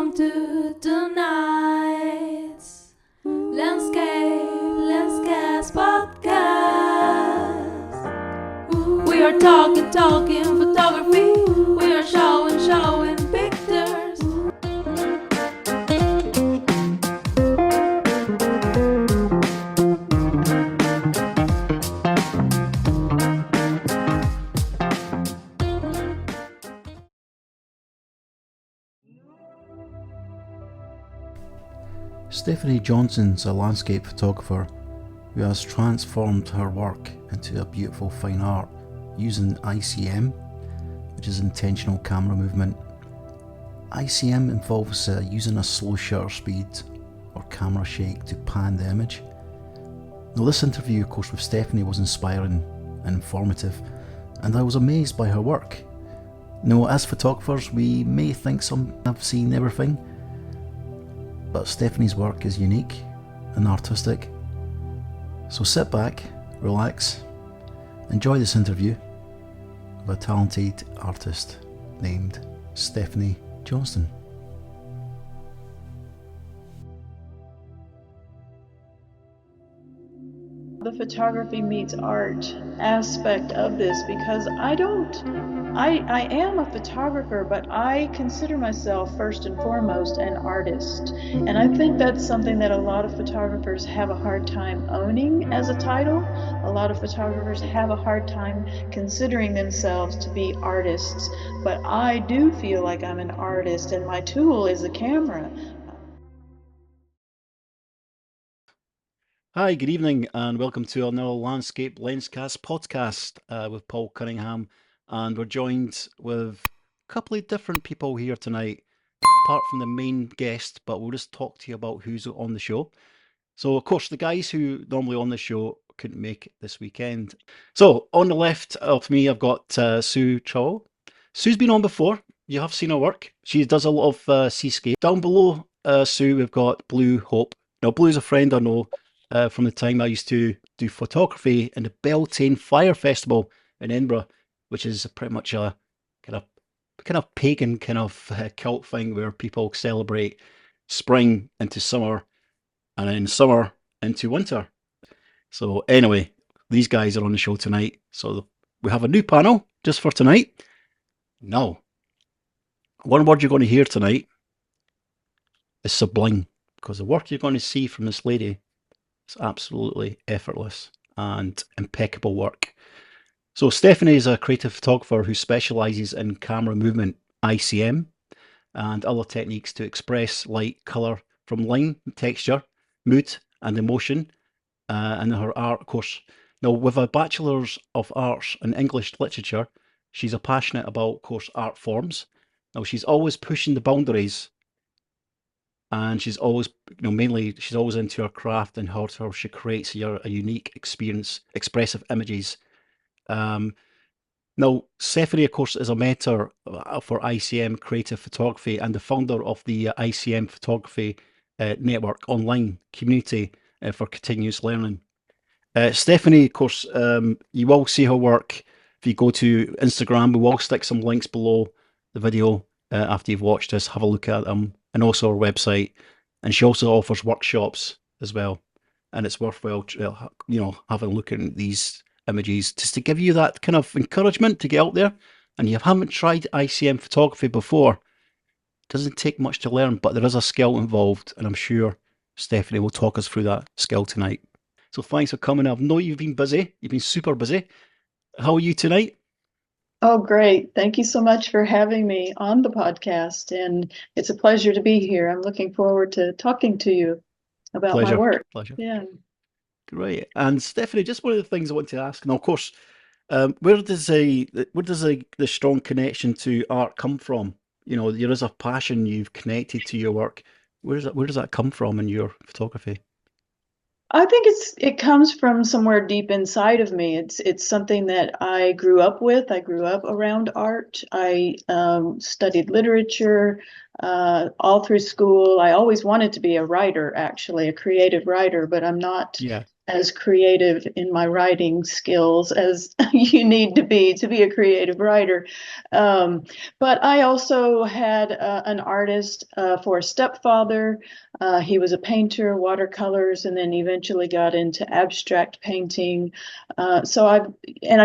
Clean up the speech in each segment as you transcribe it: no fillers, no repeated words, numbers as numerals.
Welcome to tonight's Landscape podcast. We are talking photography. We are showing pictures. Stephanie Johnson's a landscape photographer who has transformed her work into a beautiful fine art using ICM, which is intentional camera movement. ICM involves using a slow shutter speed or camera shake to pan the image. Now, this interview, of course, with Stephanie was inspiring and informative, and I was amazed by her work. Now, as photographers, we may think some have seen everything, but Stephanie's work is unique and artistic. So sit back, relax, enjoy this interview with a talented artist named Stephanie Johnston. The photography meets art aspect of this, because I am a photographer, but I consider myself first and foremost an artist. And I think that's something that a lot of photographers have a hard time owning as a title. A lot of photographers have a hard time considering themselves to be artists. But I do feel like I'm an artist, and my tool is a camera. Hi, good evening, and welcome to another Landscape Lenscast podcast with Paul Cunningham. And we're joined with a couple of different people here tonight, apart from the main guest, but we'll just talk to you about who's on the show. So, of course, the guys who normally on the show couldn't make it this weekend. So, on the left of me, I've got Sue Chow. Sue's been on before. You have seen her work. She does a lot of seascape. Down below Sue, we've got Blue Hope. Now, Blue's a friend I know from the time I used to do photography in the Beltane Fire Festival in Edinburgh, which is pretty much a kind of pagan kind of cult thing where people celebrate spring into summer and then summer into winter. So anyway, these guys are on the show tonight. So we have a new panel just for tonight. Now, one word you're going to hear tonight is sublime, because the work you're going to see from this lady, it's absolutely effortless and impeccable work. So Stephanie is a creative photographer who specialises in camera movement, ICM, and other techniques to express light, colour from line, texture, mood and emotion, and her art, of course. Now, with a Bachelor's of Arts in English Literature, she's a passionate about, of course, art forms. Now, she's always pushing the boundaries, and she's always, mainly she's always into her craft and how she creates a unique experience, expressive images. Now, Stephanie, of course, is a mentor for ICM Creative Photography and the founder of the ICM Photography Network online community for continuous learning. Stephanie, of course, you will see her work if you go to Instagram. We will stick some links below the video after you've watched this. Have a look at them. And also her website, and she also offers workshops as well, and it's worthwhile, having a look at these images just to give you that kind of encouragement to get out there. And you haven't tried ICM photography before, it doesn't take much to learn, but there is a skill involved, and I'm sure Stephanie will talk us through that skill tonight. So thanks for coming. I know you've been busy. You've been super busy. How are you tonight? Oh, great. Thank you so much for having me on the podcast. And it's a pleasure to be here. I'm looking forward to talking to you about my work. Pleasure. Yeah. Great. And Stephanie, just one of the things I want to ask, now, of course, where does the strong connection to art come from? There is a passion you've connected to your work. Where does that come from in your photography? I think it comes from somewhere deep inside of me. It's something that I grew up with. I grew up around art. I studied literature all through school. I always wanted to be a writer, actually, a creative writer, but I'm not as creative in my writing skills as you need to be a creative writer. But I also had an artist for a stepfather. He was a painter, watercolors, and then eventually got into abstract painting. I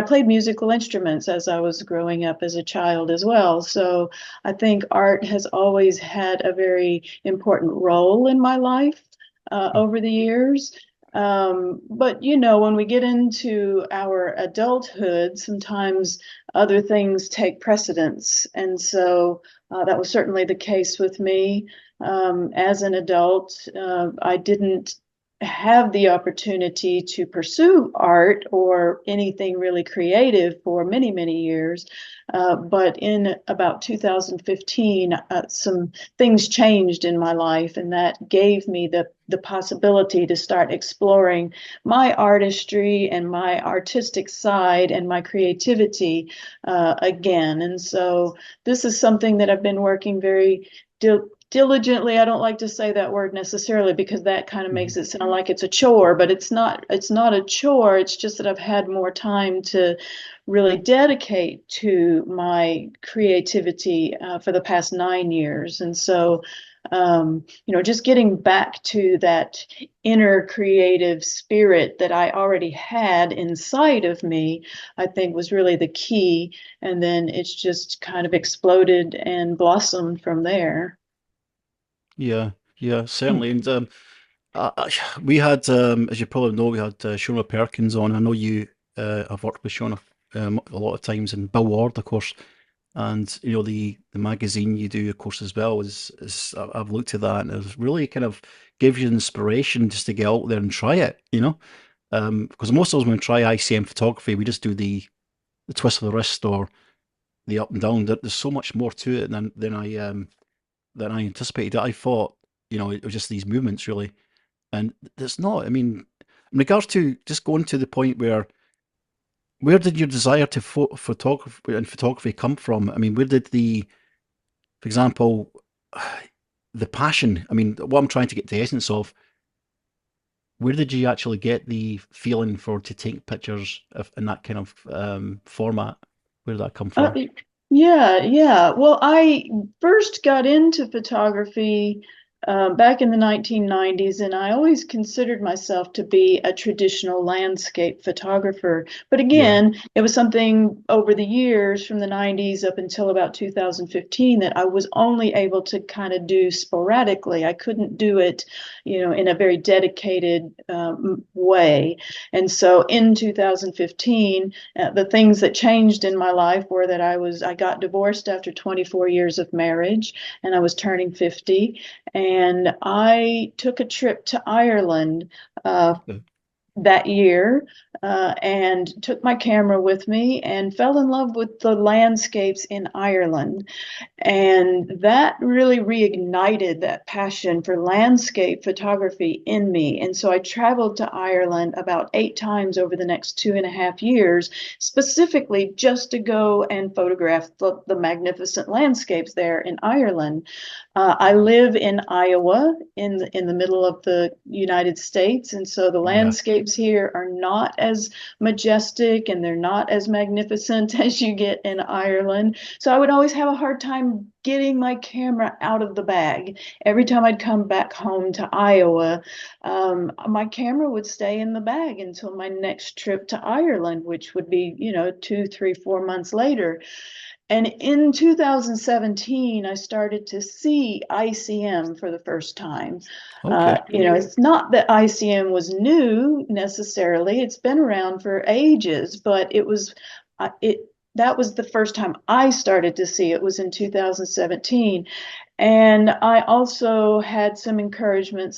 played musical instruments as I was growing up as a child as well. So I think art has always had a very important role in my life over the years. But when we get into our adulthood, sometimes other things take precedence. And so that was certainly the case with me. As an adult, I didn't have the opportunity to pursue art or anything really creative for many, many years. But in about 2015, some things changed in my life, and that gave me the possibility to start exploring my artistry and my artistic side and my creativity again. And so this is something that I've been working very diligently. I don't like to say that word necessarily because that kind of makes it sound like it's a chore, but it's not a chore. It's just that I've had more time to really dedicate to my creativity for the past 9 years. And so just getting back to that inner creative spirit that I already had inside of me, I think was really the key. And then it's just kind of exploded and blossomed from there. Yeah, yeah, certainly. And we had, as you probably know, we had Shona Perkins on. I know you have worked with Shona a lot of times, and Bill Ward, of course. And the magazine you do, of course, as well is I've looked at that, and it really kind of gives you inspiration just to get out there and try it. Because most of us when we try ICM photography, we just do the twist of the wrist or the up and down. There's so much more to it than I anticipated. I thought it was just these movements really, and it's not. I mean, in regards to just going to the point where did your desire to photography come from? I mean, where did for example, the passion? I mean, what I'm trying to get the essence of. Where did you actually get the feeling to take pictures in that kind of format? Where did that come from? Yeah. Well, I first got into photography back in the 1990s, and I always considered myself to be a traditional landscape photographer. But again, it was something over the years from the 90s up until about 2015 that I was only able to kind of do sporadically. I couldn't do it, in a very dedicated way. And so in 2015, the things that changed in my life were that I got divorced after 24 years of marriage, and I was turning 50. And I took a trip to Ireland that year and took my camera with me and fell in love with the landscapes in Ireland. And that really reignited that passion for landscape photography in me. And so I traveled to Ireland about 8 times over the next 2.5 years, specifically just to go and photograph the magnificent landscapes there in Ireland. I live in Iowa, in the middle of the United States, and so the landscapes here are not as majestic and they're not as magnificent as you get in Ireland. So I would always have a hard time getting my camera out of the bag. Every time I'd come back home to Iowa, my camera would stay in the bag until my next trip to Ireland, which would be, 2, 3, 4 months later. And in 2017, I started to see ICM for the first time. Okay. It's not that ICM was new necessarily. It's been around for ages, but that was the first time I started to see it was in 2017. And I also had some encouragement,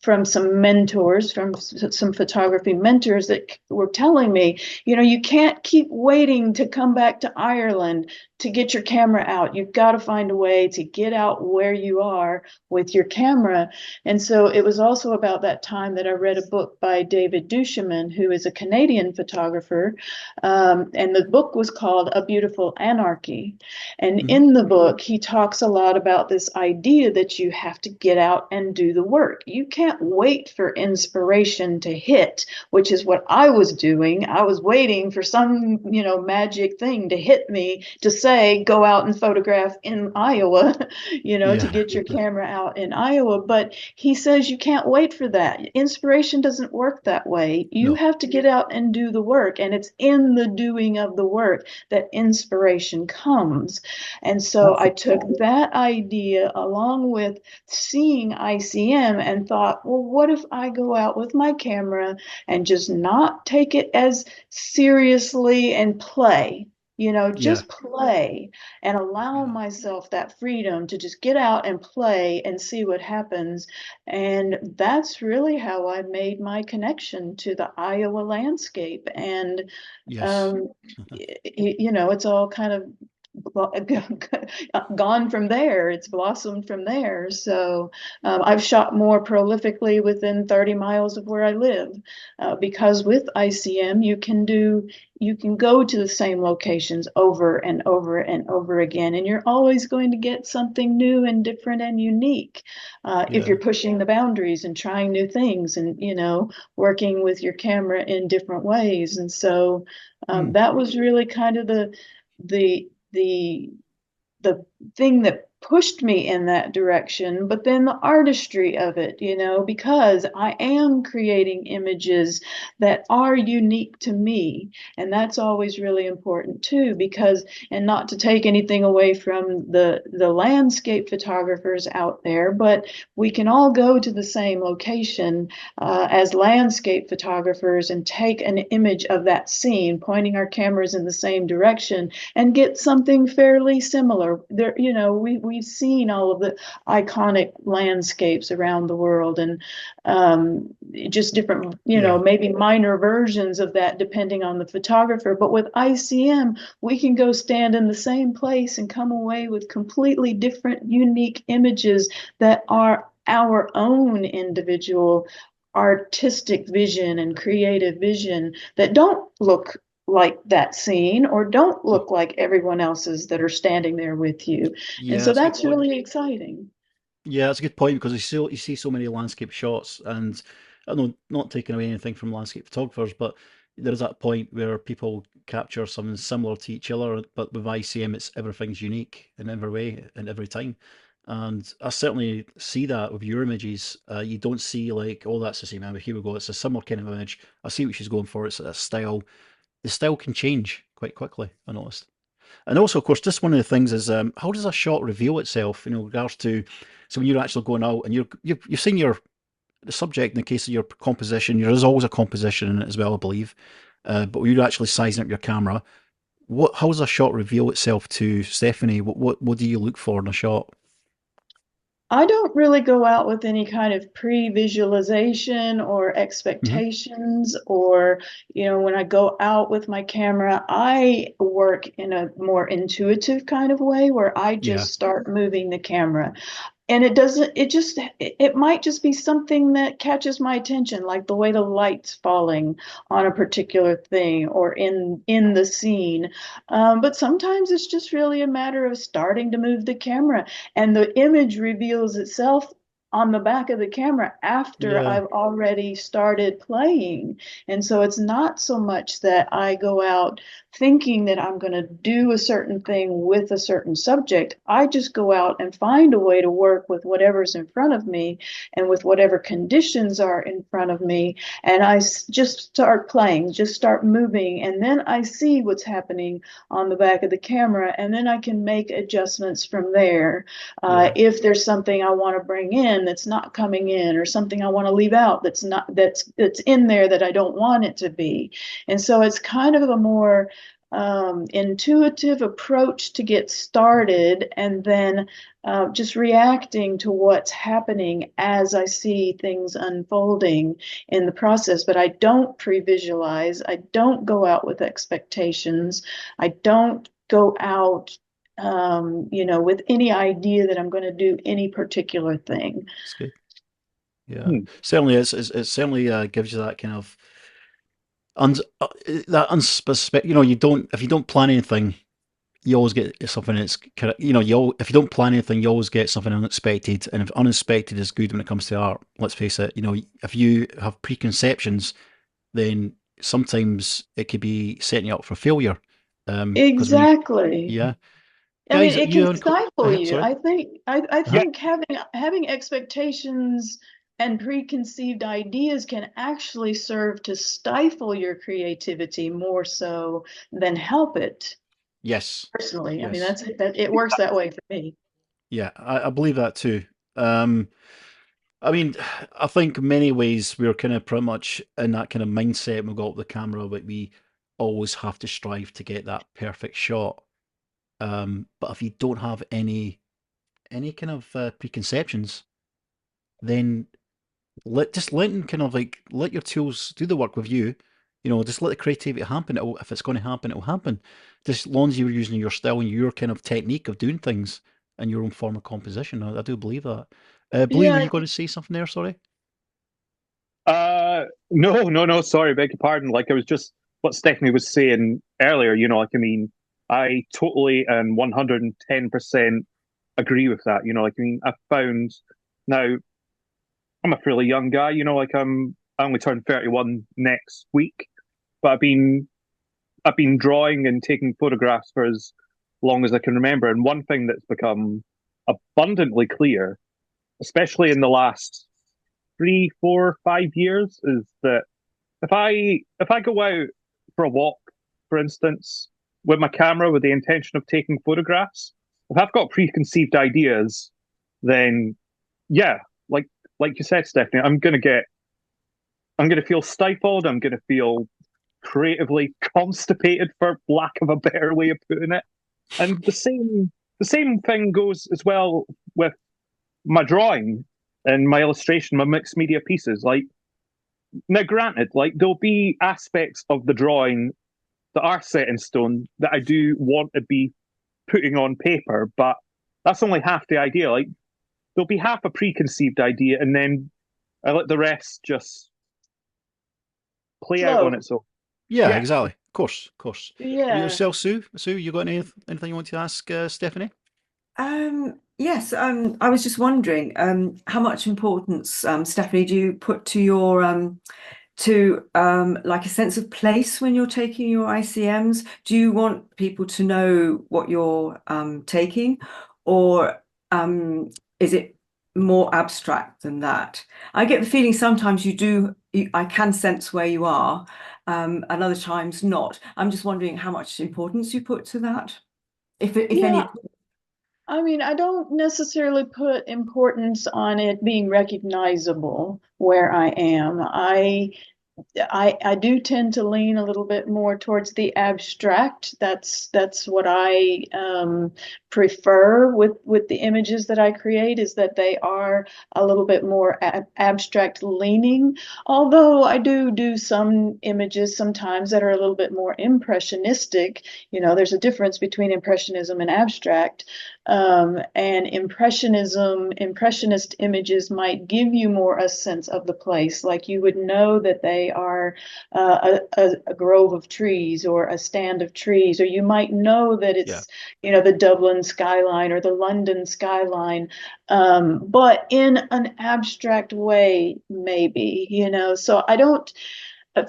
from some mentors, from some photography mentors that were telling me, you can't keep waiting to come back to Ireland to get your camera out. You've got to find a way to get out where you are with your camera. And so it was also about that time that I read a book by David Duchemin, who is a Canadian photographer. And the book was called A Beautiful Anarchy. And in the book, he talks a lot about this idea that you have to get out and do the work. You can't wait for inspiration to hit, which is what I was doing. I was waiting for some, magic thing to hit me to say, go out and photograph in Iowa, to Yeah. get your camera out in Iowa. But he says you can't wait for that. Inspiration doesn't work that way. You No. have to get out and do the work. And it's in the doing of the work that inspiration comes. And so I took that idea along with seeing ICM and thought, well, what if I go out with my camera and just not take it as seriously and play? Yeah. Just play and allow Yeah. myself that freedom to just get out and play and see what happens. And that's really how I made my connection to the Iowa landscape. And, Yes. um, it's all kind of gone from there. It's blossomed from there. So I've shot more prolifically within 30 miles of where I live, because with ICM you can go to the same locations over and over and over again, and you're always going to get something new and different and unique, if Yeah. you're pushing the boundaries and trying new things and working with your camera in different ways. And so Mm. that was really kind of the the thing that pushed me in that direction, but then the artistry of it, because I am creating images that are unique to me. And that's always really important too, because, and not to take anything away from the landscape photographers out there, but we can all go to the same location as landscape photographers and take an image of that scene, pointing our cameras in the same direction and get something fairly similar. There, we've seen all of the iconic landscapes around the world, and just different, Yeah. maybe minor versions of that depending on the photographer. But with ICM, we can go stand in the same place and come away with completely different, unique images that are our own individual artistic vision and creative vision that don't look like that scene or don't No. look like everyone else's that are standing there with you. And Yeah, so that's a good that's point. really exciting. Yeah, that's a good point because you see so many landscape shots, and I know not taking away anything from landscape photographers, but there is that point where people capture something similar to each other, but with ICM, it's everything's unique in every way and every time. And I certainly see that with your images. You don't see like, oh, that's the same image. Here we go. It's a similar kind of image. I see what she's going for. It's a style. The style can change quite quickly, I noticed. And also, of course, just one of the things is how does a shot reveal itself? In regards to, so when you're actually going out and you've seen your the subject in the case of your composition, there is always a composition in it as well, I believe. But when you're actually sizing up your camera, how does a shot reveal itself to Stephanie? What do you look for in a shot? I don't really go out with any kind of pre-visualization or Hmm. expectations, or, when I go out with my camera, I work in a more intuitive kind of way where I Yeah, just start moving the camera. And it might just be something that catches my attention, like the way the light's falling on a particular thing or in the scene. But sometimes it's just really a matter of starting to move the camera, and the image reveals itself on the back of the camera after yeah, I've already started playing. And so it's not so much that I go out thinking that I'm going to do a certain thing with a certain subject. I just go out and find a way to work with whatever's in front of me and with whatever conditions are in front of me. And just start playing, just start moving. And then I see what's happening on the back of the camera. And then I can make adjustments from there. yeah, If there's something I want to bring in that's not coming in, or something I want to leave out that's in there that I don't want it to be. And so it's kind of a more intuitive approach to get started, and then just reacting to what's happening as I see things unfolding in the process. But I don't pre-visualize. I don't go out with expectations. I don't go out, with any idea that I'm going to do any particular thing. it's good. Yeah, certainly, it certainly gives you that kind of that unspecific. You don't if you don't plan anything, you always get something that's kind of, if you don't plan anything, you always get something unexpected. And if unexpected is good when it comes to art, let's face it, if you have preconceptions, then sometimes it could be setting you up for failure. Because when you, Exactly. yeah, I mean, guys, it you can haven't stifle you. sorry. I Uh-huh. think having expectations and preconceived ideas can actually serve to stifle your creativity more so than help it. Yes, Personally, I mean, yes, that it works that way for me. yeah, I believe that too. I mean, I think in many ways we're kind of pretty much in that kind of mindset when we got up the camera, but we always have to strive to get that perfect shot. But if you don't have any kind of preconceptions, then let your tools do the work with you. Just let the creativity happen. If it's going to happen, it'll happen. Just as long as you're using your style and your kind of technique of doing things and your own form of composition. I do believe that. Blue, were Yeah, you going to say something there? Sorry. No, sorry, beg your pardon. Like, I was just what Stephanie was saying earlier, like, I mean, I totally and 110% agree with that. Like, I mean, I found now I'm a fairly young guy, like I only turned 31 next week, but I've been drawing and taking photographs for as long as I can remember. And one thing that's become abundantly clear, especially in the last 3, 4, 5 years, is that if I go out for a walk, for instance, with my camera with the intention of taking photographs, if I've got preconceived ideas, then yeah, like like you said, Stephanie, I'm gonna feel stifled. I'm gonna feel creatively constipated, for lack of a better way of putting it. And the same thing goes as well with my drawing and my illustration, my mixed media pieces. Like, now, granted, like, there'll be aspects of the drawing that are set in stone that I do want to be putting on paper, but that's only half the idea. Like, there'll be half a preconceived idea, and then I let the rest just play out on flow. its own. Yeah, Yeah. exactly. Of course, of course. Yeah. Yourself, Sue? Sue, you got anything you want to ask Stephanie? Yes, I was just wondering, how much importance, Stephanie, do you put to your like a sense of place when you're taking your ICMs? Do you want people to know what you're taking, or is it more abstract than that? I get the feeling sometimes I can sense where you are, and other times not. I'm just wondering how much importance you put to that, if any. Yeah. I mean, I don't necessarily put importance on it being recognizable where I am. I do tend to lean a little bit more towards the abstract. That's what I prefer with the images that I create, is that they are a little bit more abstract leaning. Although I do some images sometimes that are a little bit more impressionistic. There's a difference between impressionism and abstract. And impressionist images might give you more a sense of the place, like you would know that they are a grove of trees or a stand of trees, or you might know that Yeah. it's the Dublin skyline or the London skyline, but in an abstract way, maybe. So I don't.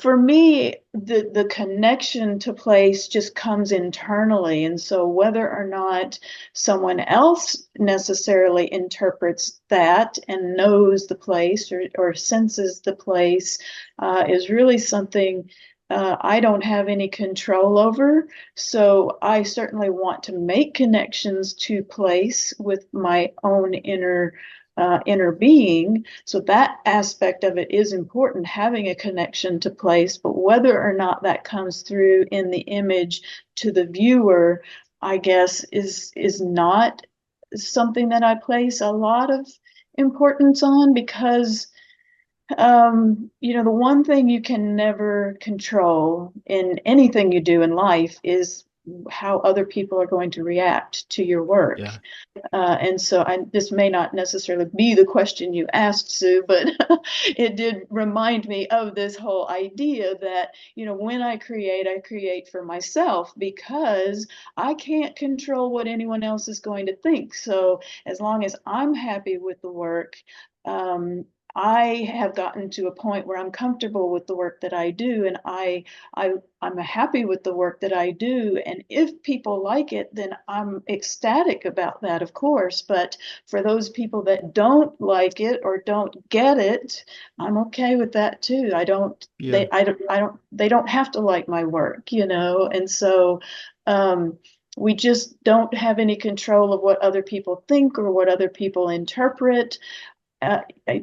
For me, the connection to place just comes internally. And so whether or not someone else necessarily interprets that and knows the place or senses the place is really something I don't have any control over. So I certainly want to make connections to place with my own inner being. So that aspect of it is important, having a connection to place, but whether or not that comes through in the image to the viewer, I guess is not something that I place a lot of importance on, because the one thing you can never control in anything you do in life is how other people are going to react to your work. Yeah. And so this may not necessarily be the question you asked, Sue, but it did remind me of this whole idea that, when I create for myself, because I can't control what anyone else is going to think. So as long as I'm happy with the work, I have gotten to a point where I'm comfortable with the work that I do, and I'm happy with the work that I do. And if people like it, then I'm ecstatic about that, of course. But for those people that don't like it or don't get it, I'm okay with that too. Yeah. They don't have to like my work, And so, we just don't have any control of what other people think or what other people interpret, uh,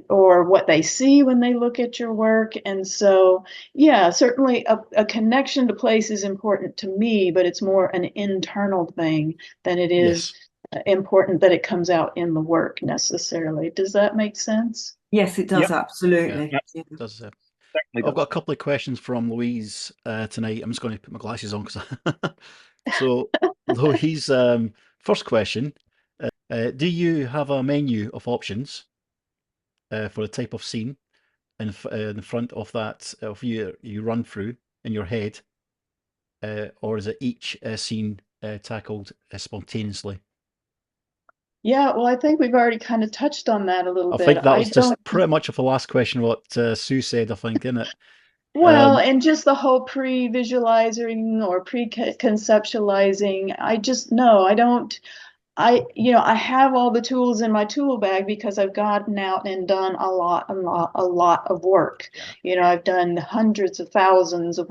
or what they see when they look at your work. And so, yeah, certainly a connection to place is important to me, but it's more an internal thing than it is Yes. important that it comes out in the work necessarily. Does that make sense? Yes, it does, Yep. absolutely. Yep. Yeah. Does Certainly I've got does. a couple of questions from Louise tonight. I'm just going to put my glasses on so Louise, first question: do you have a menu of options for the type of scene in front of that of you run through in your head, or is it each scene tackled spontaneously? Yeah, well, I think we've already kind of touched on that a little I bit. think that was just pretty much of the last question what Sue said, I think, isn't it? Well, and just the whole pre-visualizing or pre-conceptualizing, I just no, I don't. I have all the tools in my tool bag because I've gotten out and done a lot of work. Yeah. I've done hundreds of thousands of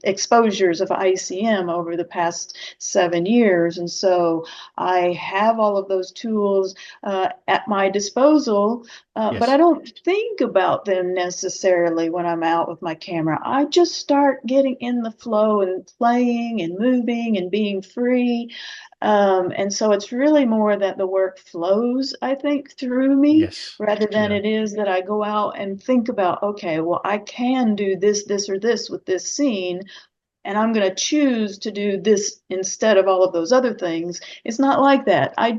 exposures of ICM over the past 7 years. And so I have all of those tools at my disposal, but I Yes. don't think about them necessarily when I'm out with my camera. I just start getting in the flow and playing and moving and being free. And so it's really more that the work flows, I think, through me Yes. rather than Yeah. it is that I go out and think about, okay, well, I can do this, this, or this with this scene, and I'm going to choose to do this instead of all of those other things. It's not like that. I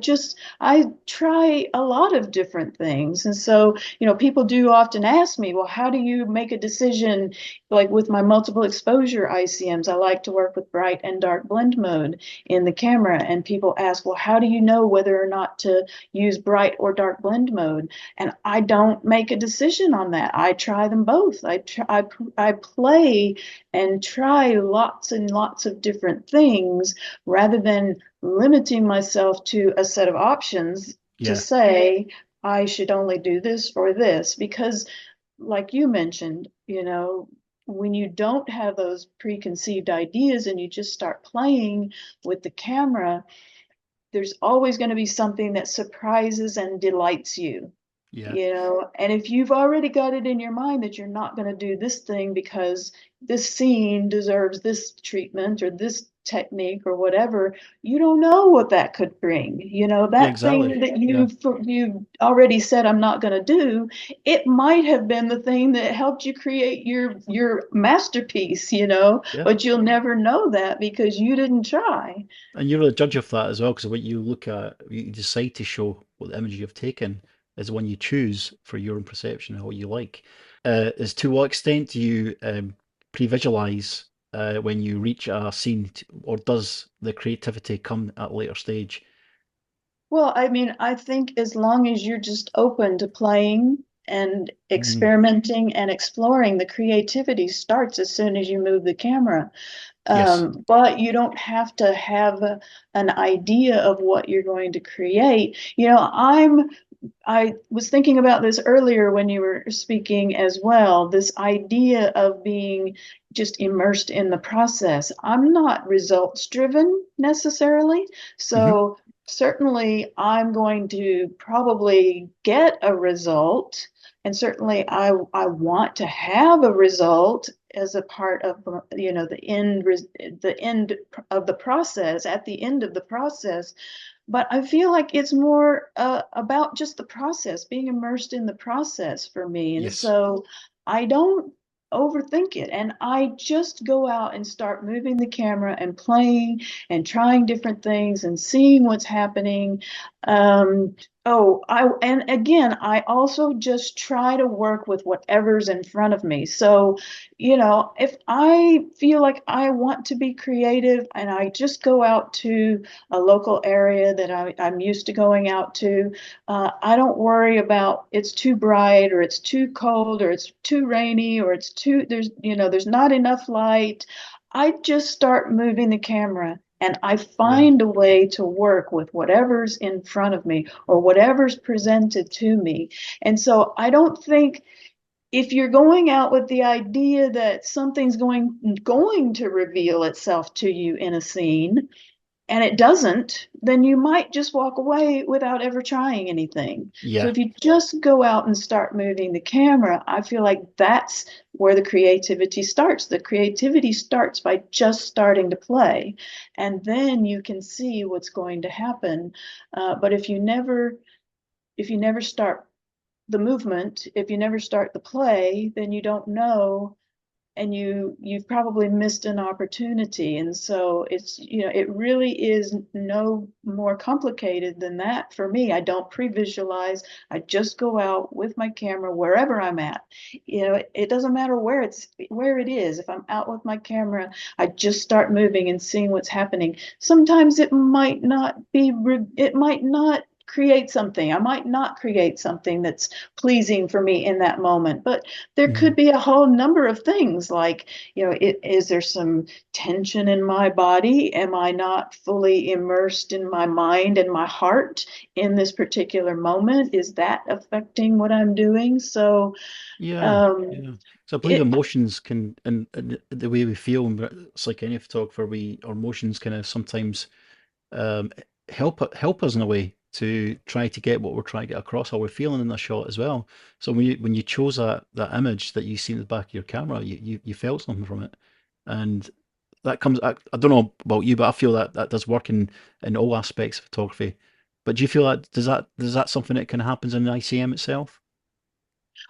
try a lot of different things. And so, people do often ask me, well, how do you make a decision? Like with my multiple exposure ICMs, I like to work with bright and dark blend mode in the camera. And people ask, well, how do you know whether or not to use bright or dark blend mode? And I don't make a decision on that. I try them both. I play and try lots and lots of different things rather than limiting myself to a set of options to Yeah. say I should only do this or this. Because like you mentioned, when you don't have those preconceived ideas and you just start playing with the camera, there's always going to be something that surprises and delights you. Yeah. And if you've already got it in your mind that you're not going to do this thing because this scene deserves this treatment or this technique or whatever, you don't know what that could bring. Yeah. That Exactly. thing that Yeah. you've already said I'm not going to do, it might have been the thing that helped you create your masterpiece, Yeah. but you'll never know that because you didn't try. And you're the judge of that as well, because what you look at, you decide to show what the image you've taken is the one you choose for your own perception and what you like. Is to what extent do you pre-visualize when you reach a scene, or does the creativity come at a later stage? Well, I mean, I think as long as you're just open to playing and Mm, experimenting and exploring, the creativity starts as soon as you move the camera. yes. But you don't have to have an idea of what you're going to create. I was thinking about this earlier when you were speaking as well, this idea of being just immersed in the process. I'm not results driven necessarily. Hmm. So certainly I'm going to probably get a result. And certainly I want to have a result as a part of the end of the process, at the end of the process. But I feel like it's more about just the process, being immersed in the process for me. And Yes. so I don't overthink it. And I just go out and start moving the camera and playing and trying different things and seeing what's happening. And again, I also just try to work with whatever's in front of me. So, if I feel like I want to be creative and I just go out to a local area that I'm used to going out to, I don't worry about it's too bright or it's too cold or it's too rainy or there's not enough light. I just start moving the camera and I find a way to work with whatever's in front of me or whatever's presented to me. And so I don't think, if you're going out with the idea that something's going to reveal itself to you in a scene and it doesn't, then you might just walk away without ever trying anything. So Yeah. if you just go out and start moving the camera, I feel like that's where the creativity starts. The creativity starts by just starting to play, and then you can see what's going to happen. But if you never start the movement, if you never start the play, then you don't know, and you've probably missed an opportunity. And so it really is no more complicated than that for me. I don't pre-visualize. I just go out with my camera wherever I'm at. It doesn't matter where it is. If I'm out with my camera, I just start moving and seeing what's happening. Sometimes it might not create something. I might not create something that's pleasing for me in that moment, but there could be a whole number of things like, is there some tension in my body? Am I not fully immersed in my mind and my heart in this particular moment? Is that affecting what I'm doing? So, Yeah. So I believe it, emotions can, and the way we feel, and it's like any photographer, our emotions kind of sometimes um, help us in a way to try to get what we're trying to get across, how we're feeling in the shot as well. So when you chose that image that you see in the back of your camera, you felt something from it, and that comes. I don't know about you, but I feel that does work in all aspects of photography. But do you feel that does that something that kind of happens in the ICM itself?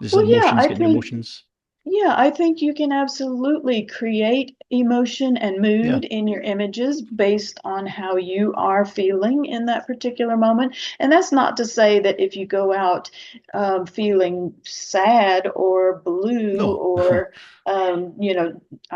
Does well, yeah, emotions I get the think emotions? Yeah, I think you can absolutely create emotion and Yeah. mood in your images based on how you are feeling in that particular moment. And that's not to say that if you go out feeling sad or blue No. or, I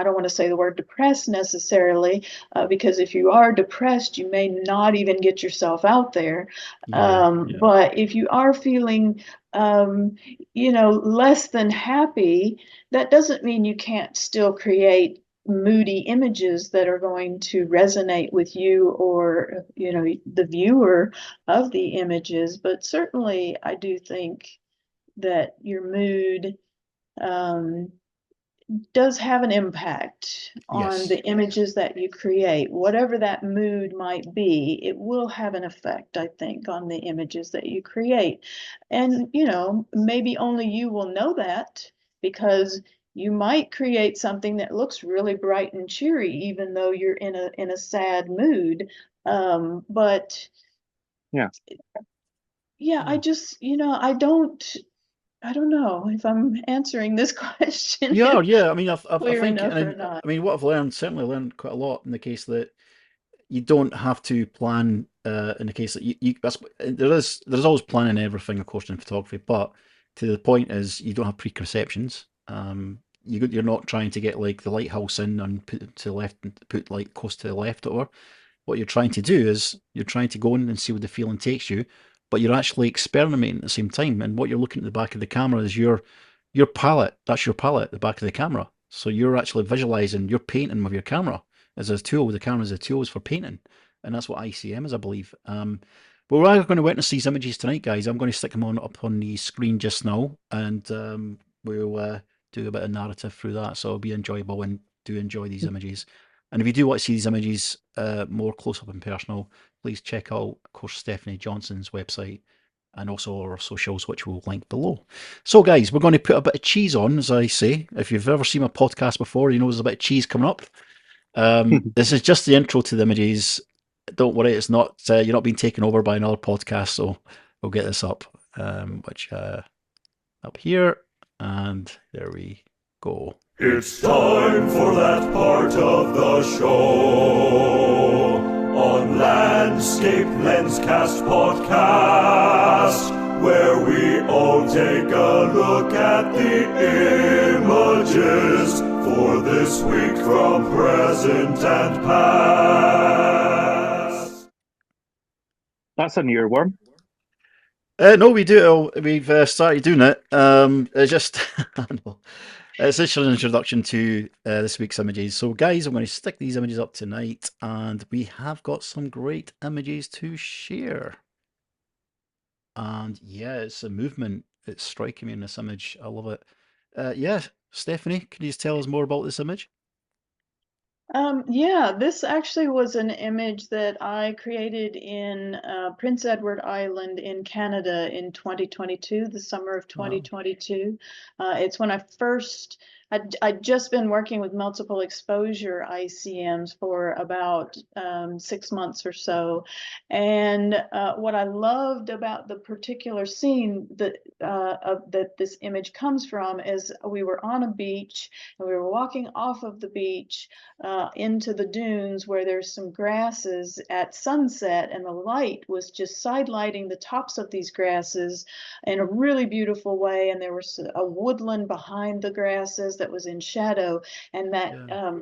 don't want to say the word depressed necessarily, because if you are depressed, you may not even get yourself out there. Yeah. But if you are feeling, less than happy, that doesn't mean you can't still create moody images that are going to resonate with you or the viewer of the images. But certainly I do think that your mood um, does have an impact on Yes. the images that you create. Whatever that mood might be, it will have an effect, I think, on the images that you create. And, maybe only you will know that, because you might create something that looks really bright and cheery, even though you're in a sad mood. But Yeah. yeah, I Yeah. just, I don't know if I'm answering this question Yeah. I mean, I clear think, enough or and not. I mean, what I've learned, certainly learned quite a lot in the case that you don't have to plan. In the case that there's always planning everything, of course, in photography. But to the point is, you don't have preconceptions. You're not trying to get like the lighthouse in and put it to the left and put like close to the left or what you're trying to do is you're trying to go in and see where the feeling takes you, but you're actually experimenting at the same time. And what you're looking at the back of the camera is your palette. That's your palette, the back of the camera. So you're actually visualizing, you're painting with your camera as a tool. The camera is a tool for painting, and that's what ICM is, I believe. But we're going to witness these images tonight, guys. I'm going to stick them up on the screen just now, and we'll do a bit of narrative through that. So it'll be enjoyable, and do enjoy these images. And if you do want to see these images more close up and personal, please check out, of course, Stephanie Johnson's website and also our socials, which we'll link below. So, guys, we're going to put a bit of cheese on, as I say. If you've ever seen my podcast before, you know there's a bit of cheese coming up. This is just the intro to the images. Don't worry, it's not you're not being taken over by another podcast. So we'll get this up, which up here, and there we go. It's time for that part of the show on Landscape Lenscast Podcast, where we all take a look at the images for this week from present and past. That's an earworm. No, we do. We've started doing it. It's just, I know. It's just an introduction to this week's images. So, guys, I'm going to stick these images up tonight, and we have got some great images to share. And yeah, it's a movement. It's striking me in this image. I love it. Yeah, Stephanie, can you just tell us more about this image? Yeah, this actually was an image that I created in Prince Edward Island in Canada in 2022, the summer of 2022. It's when I'd just been working with multiple exposure ICMs for about 6 months or so. And what I loved about the particular scene that this image comes from is we were on a beach and we were walking off of the beach into the dunes where there's some grasses at sunset, and the light was just sidelighting the tops of these grasses in a really beautiful way, and there was a woodland behind the grasses that was in shadow, and that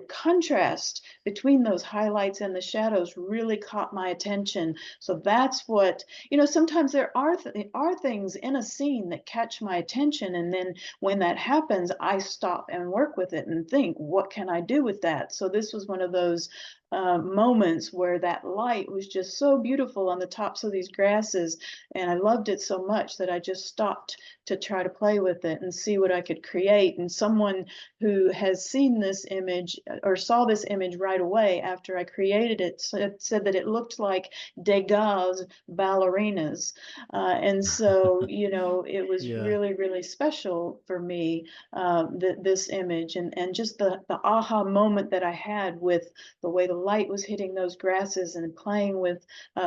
contrast between those highlights and the shadows really caught my attention. So that's what, sometimes there are things in a scene that catch my attention, and then when that happens, I stop and work with it and think, what can I do with that? So this was one of those moments where that light was just so beautiful on the tops of these grasses, and I loved it so much that I just stopped to try to play with it and see what I could create. And someone who has seen this image or saw this image right away after I created it said that it looked like Degas' ballerinas. And so, it was really, really special for me, this image, and just the aha moment that I had with the way the light was hitting those grasses and playing with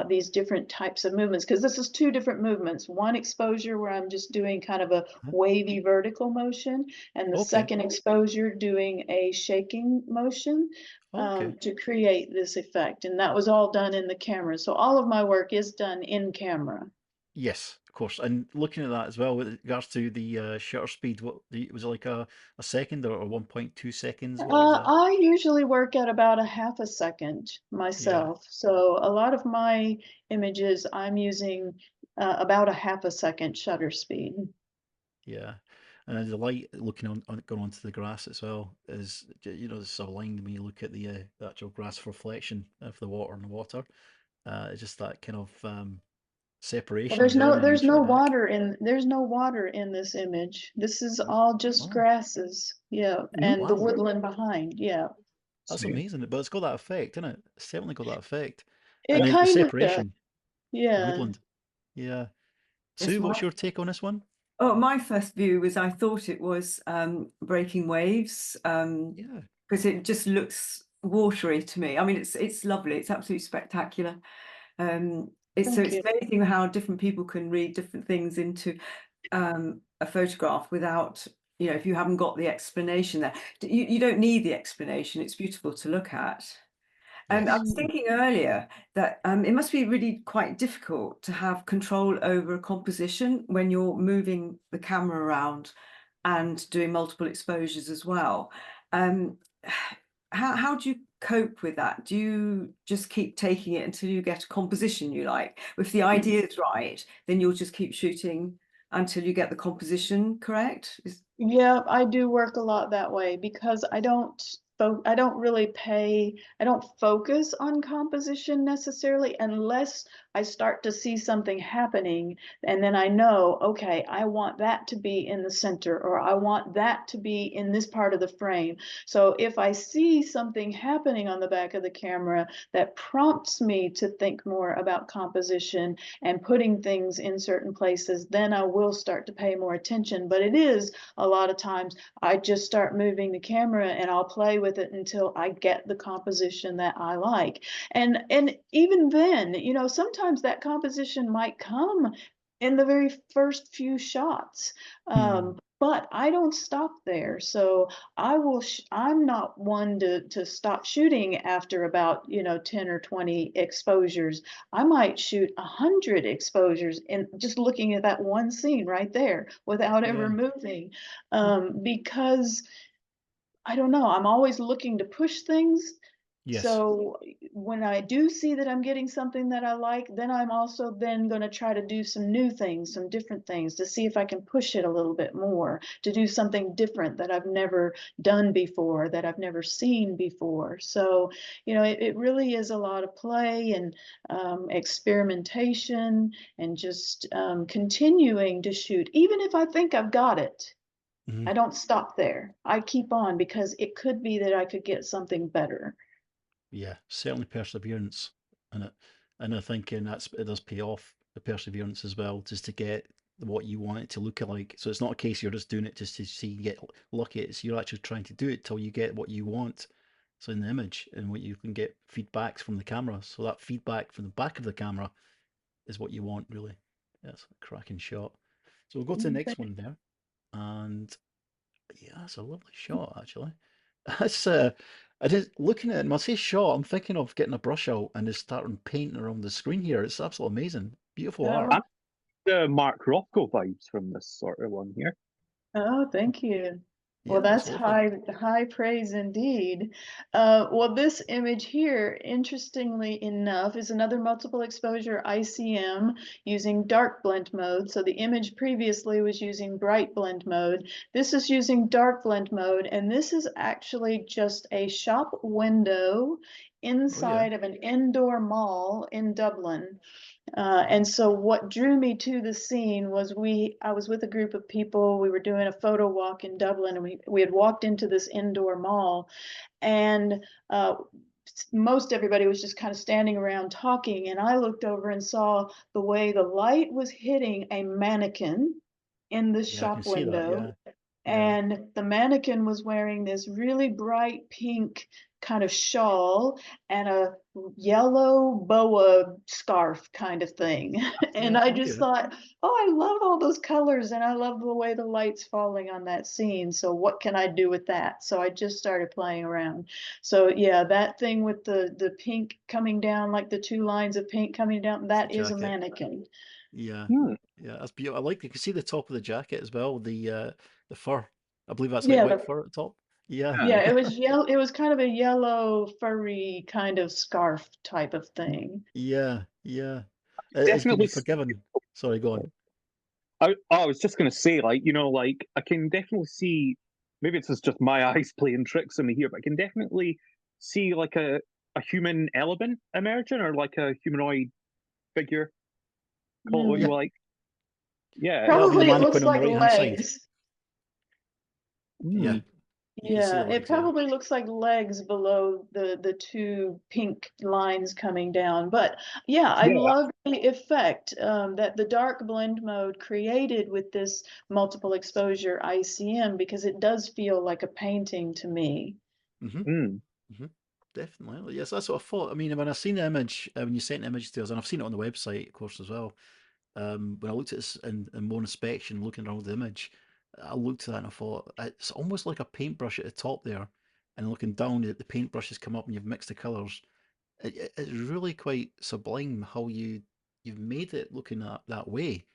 these different types of movements, because this is two different movements. One exposure where I'm just doing kind of a wavy vertical motion, and the second exposure doing a shaking motion to create this effect. And that was all done in the camera. So all of my work is done in camera. Yes, of course. And looking at that as well, with regards to the shutter speed, was it like a second or 1.2 seconds? What was that? I usually work at about a half a second myself. So a lot of my images, I'm using about a half a second shutter speed. Yeah. And then the light looking on going onto the grass as well is, it's so aligned when you look at the actual grass reflection of the water and the water. It's just that kind of separation. Well, there's no water in this image. This is all just grasses, and the woodland behind, That's amazing, but it's got that effect, isn't it? It's certainly got that effect. It And the kind of does, separation, the woodland. Yeah. Sue, what's my- your take on this one? Oh, my first view was I thought it was breaking waves because it just looks watery to me. I mean, it's lovely. It's absolutely spectacular. It's amazing how different people can read different things into a photograph without, if you haven't got the explanation there. You don't need the explanation. It's beautiful to look at. And I was thinking earlier that it must be really quite difficult to have control over a composition when you're moving the camera around and doing multiple exposures as well. How do you cope with that? Do you just keep taking it until you get a composition you like? If the idea is right, then you'll just keep shooting until you get the composition correct? Yeah, I do work a lot that way because I don't focus on composition necessarily unless I start to see something happening, and then I know, okay, I want that to be in the center, or I want that to be in this part of the frame. So if I see something happening on the back of the camera that prompts me to think more about composition and putting things in certain places, then I will start to pay more attention. But it is a lot of times I just start moving the camera and I'll play with it until I get the composition that I like. And even then, sometimes that composition might come in the very first few shots. But I don't stop there. So I'm not one to stop shooting after about, 10 or 20 exposures. I might shoot 100 exposures in just looking at that one scene right there without ever Yeah. moving. Because I don't know, I'm always looking to push things. Yes. So when I do see that I'm getting something that I like, then I'm also then going to try to do some new things, some different things to see if I can push it a little bit more, to do something different that I've never done before, that I've never seen before. So, it really is a lot of play and experimentation and just continuing to shoot, even if I think I've got it. Mhm. I don't stop there. I keep on because it could be that I could get something better. Yeah, certainly perseverance in it, and I think it does pay off the perseverance as well, just to get what you want it to look like. So it's not a case you're just doing it just to see you get lucky. It's you're actually trying to do it till you get what you want. So in the image, and what you can get feedbacks from the camera. So that feedback from the back of the camera is what you want, really. That's a cracking shot. So we'll go to the next one there, and yeah, that's a lovely shot actually. That's I just looking at it, when I say shot, I'm thinking of getting a brush out and just starting painting around the screen here. It's absolutely amazing. Beautiful art. Oh, The Mark Rothko vibes from this sort of one here. thank you. Yeah, Well, that's that's lovely. high praise indeed. Well, this image here, interestingly enough, is another multiple exposure ICM using dark blend mode. So the image previously was using bright blend mode. This is using dark blend mode, and this is actually just a shop window Oh yeah. inside of an indoor mall in Dublin. And so what drew me to the scene was I was with a group of people. We were doing a photo walk in Dublin, and we had walked into this indoor mall, and most everybody was just kind of standing around talking. And I looked over and saw the way the light was hitting a mannequin in the Yeah, I can shop see that. window. Yeah. Yeah. And the mannequin was wearing this really bright pink kind of shawl and a yellow boa scarf kind of thing. And Yeah. I just Okay. thought, oh, I love all those colors and I love the way the light's falling on that scene. So what can I do with that? So I just started playing around. So yeah, that thing with the pink coming down, like the two lines of pink coming down, It's the that is a jacket. mannequin. Yeah. Hmm. Yeah, that's beautiful. I like you can see the top of the jacket as well, the fur. I believe that's like Yeah, white fur at the top. Yeah. Yeah. yeah, it was yellow. It was kind of a yellow, furry kind of scarf type of thing. Yeah. Yeah. It's can be Definitely. forgiven. Sorry, go on. I was just going to say, like, I can definitely see, maybe it's just my eyes playing tricks on me here, but I can definitely see like a human element emerging, or like a humanoid figure, call it what you Yeah. like. Yeah. That'll be the Probably it looks mannequin on the like right hand side. legs. Yeah. Hmm. You can see the Yeah, it legs, yeah. probably looks like legs below the two pink lines coming down. But yeah, I Yeah. love the effect that the dark blend mode created with this multiple exposure ICM, because it does feel like a painting to me. Mm-hmm. Hmm. Mm-hmm. Definitely. Yes, that's what I thought. I mean, when I seen the image, when you sent the image to us, and I've seen it on the website, of course, as well. When I looked at this in more inspection, looking around the image, I looked at that and I thought it's almost like a paintbrush at the top there, and looking down, the paintbrushes come up and you've mixed the colours. It's really quite sublime how you've made it looking that way.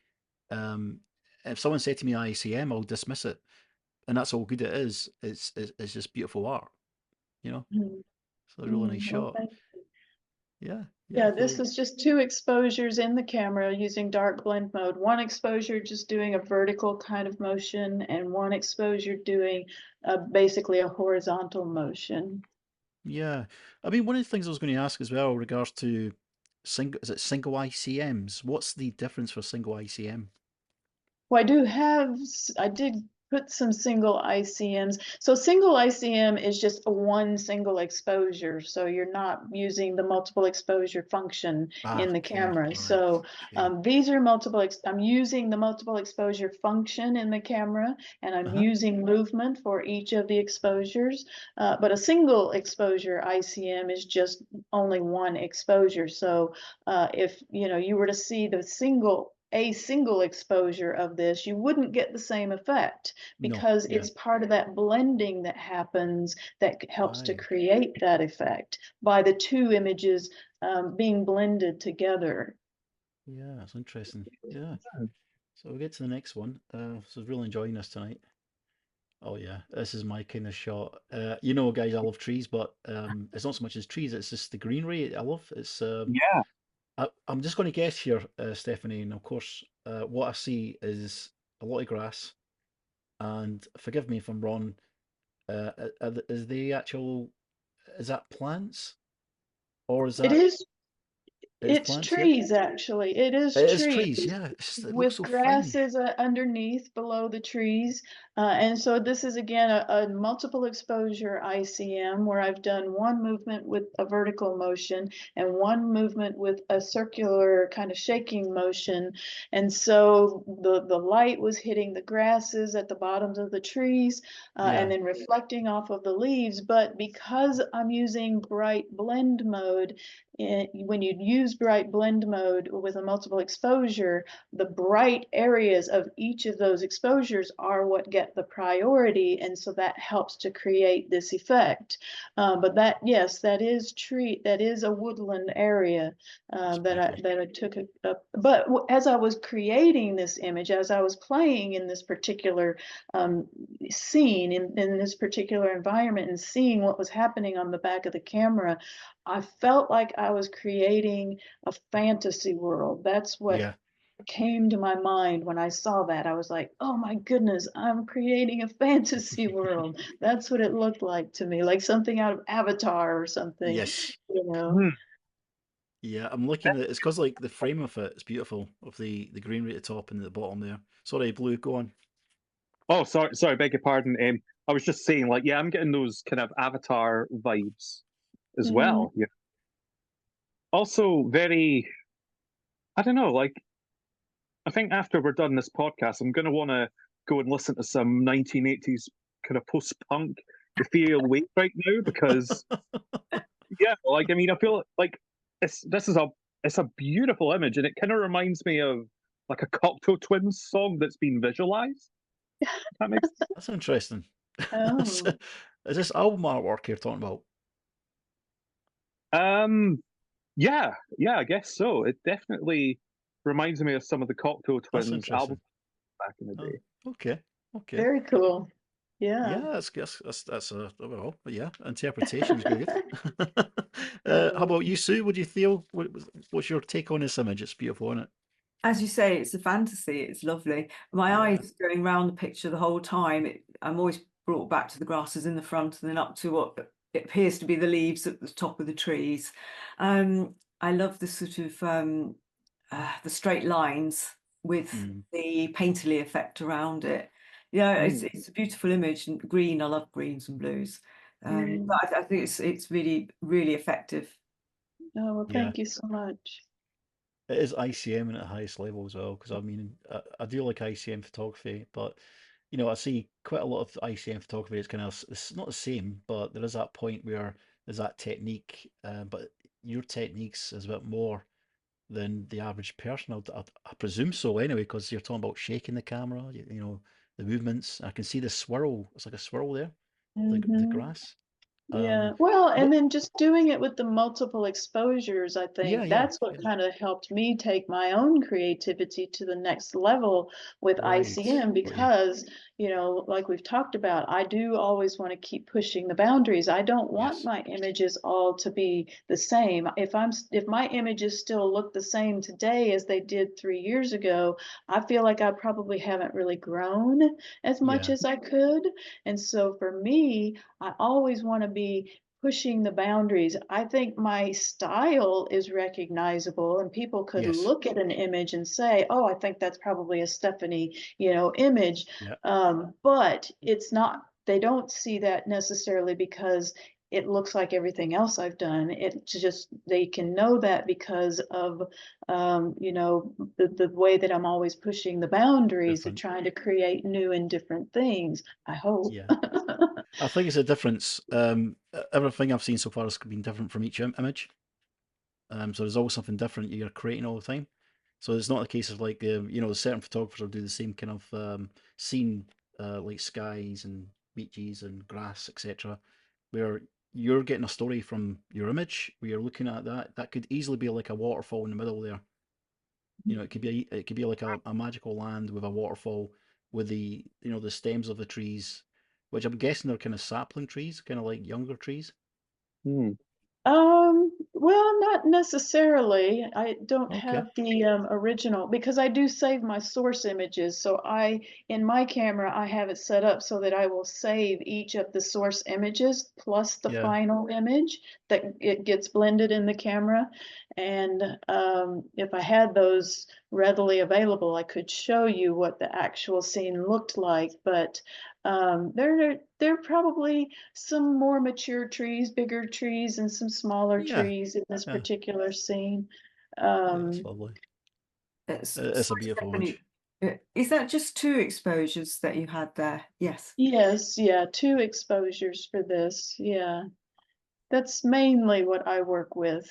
Um, if someone said to me ICM, I'll dismiss it, and that's how good it is. It's just beautiful art, you know. Mhm. So a really nice Well, shot. thank Yeah, yeah. Yeah, this So is just two exposures in the camera using dark blend mode. One exposure just doing a vertical kind of motion, and one exposure doing basically a horizontal motion. yeah, I mean, one of the things I was going to ask as well, in regards to single ICMs. What's the difference for single ICM? Well, I did put some single ICMs. So single ICM is just a one single exposure. So you're not using the multiple exposure function Ah, in the okay, camera. right, So okay. these are I'm using the multiple exposure function in the camera, and I'm Uh-huh. using movement for each of the exposures. But a single exposure ICM is just only one exposure. So if you were to see the single a single exposure of this, you wouldn't get the same effect No, because yeah. it's part of that blending that happens that helps to Aye. create that effect by the two images being blended together. Yeah, it's interesting. Yeah. So we'll get to the next one. So really enjoying this tonight. Oh yeah, this is my kind of shot. You know, guys, I love trees, but it's not so much as trees, it's just the greenery I love. It's Yeah. I'm just going to guess here, Stephanie, and of course, what I see is a lot of grass. And forgive me if I'm wrong. Is the actual is that plants or is It that is it is It's plants? Yeah, trees, actually. It is it is trees trees. Yeah, it's just, it looks with so fine. grasses underneath below the trees. And so this is again a multiple exposure ICM where I've done one movement with a vertical motion and one movement with a circular kind of shaking motion. And so the light was hitting the grasses at the bottoms of the trees and Yeah, then reflecting off of the leaves. But because I'm using bright blend mode, when you use bright blend mode with a multiple exposure, the bright areas of each of those exposures are what get the priority, and so that helps to create this effect. But that, yes, that is a woodland area it's that beautiful. I took up. But as I was creating this image, as I was playing in this particular scene, in this particular environment, and seeing what was happening on the back of the camera, I felt like I was creating a fantasy world. That's what Yeah. came to my mind when I saw that. I was like, oh my goodness, I'm creating a fantasy world. That's what it looked like to me, like something out of Avatar or something, Yes. you know. Hmm. Yeah, I'm looking at it. It's because like the frame of it is beautiful, of the greenery at the top and at the bottom there. Sorry, Blue, go on. Oh, sorry, beg your pardon. I was just saying, like, yeah, I'm getting those kind of Avatar vibes as Mhm. well. Yeah. Also, very, I don't know, like, I think after we're done this podcast, I'm going to want to go and listen to some 1980s kind of post-punk ethereal wave right now because, yeah, like, I mean, I feel like it's a beautiful image and it kind of reminds me of like a Cocteau Twins song that's been visualized. If that makes sense. That's interesting. Oh. Is this album artwork you're talking about? Um, yeah, I guess so. It definitely reminds me of some of the Cocteau That's Twins albums interesting. back in the Oh, day. okay, okay. Very cool. Yeah. Yeah, that's a well, yeah. Interpretation's good. How Yeah. about you, Sue? Would you feel? What's your take on this image? It's beautiful, isn't it? As you say, it's a fantasy. It's lovely. My Yeah, eyes going around the picture the whole time. I'm always brought back to the grasses in the front and then up to what it appears to be the leaves at the top of the trees. I love the sort of the straight lines with mm, the painterly effect around it. Yeah, Hmm. it's a beautiful image and green. I love greens and blues. Mm. But I think it's really, really effective. Oh, well, yeah. thank you so much. It is ICM at the highest level as well, because I mean, I do like ICM photography, but you know, I see quite a lot of ICM photography. It's kind of it's not the same, but there is that point where there's that technique. But your techniques is a bit more than the average person. I presume so anyway, because you're talking about shaking the camera. You know, the movements. I can see the swirl. It's like a swirl there, the Hmm. grass. Yeah, well, and What? then just doing it with the multiple exposures, I Yeah, think yeah, that's what yeah. kind of helped me take my own creativity to the next level with Right. ICM Got you. because, like we've talked about, I do always want to keep pushing the boundaries. I don't want Yes. my images all to be the same. If my images still look the same today as they did 3 years ago, I feel like I probably haven't really grown as much Yeah. as I could. And so for me, I always want to be pushing the boundaries. I think my style is recognizable and people could Yes. look at an image and say, oh, I think that's probably a Stephanie, image. Yeah. But it's not, they don't see that necessarily because it looks like everything else I've done. It just, they can know that because of, the way that I'm always pushing the boundaries of Different. trying to create new and different things, I hope. Yeah. I think it's a difference. Everything I've seen so far has been different from each image. So there's always something different you're creating all the time. So it's not a case of like certain photographers will do the same kind of scene, like skies and beaches and grass, etc., where you're getting a story from your image, where you're looking at that. That could easily be like a waterfall in the middle there. It could be like a magical land with a waterfall with the stems of the trees, which I'm guessing they're kind of sapling trees, kind of like younger trees. Hmm. Well, not necessarily. I don't Okay. have the original because I do save my source images. So in my camera, I have it set up so that I will save each of the source images plus the Yeah. final image that it gets blended in the camera. And if I had those readily available, I could show you what the actual scene looked like. But there are probably some more mature trees, bigger trees, and some smaller Yeah. trees in this Yeah. particular scene. Yeah. It's Um, lovely. It's, It's a sorry, beautiful Stephanie, image. is that just 2 exposures that you had there? Yes. yes, yeah, 2 exposures for this. Yeah, that's mainly what I work with,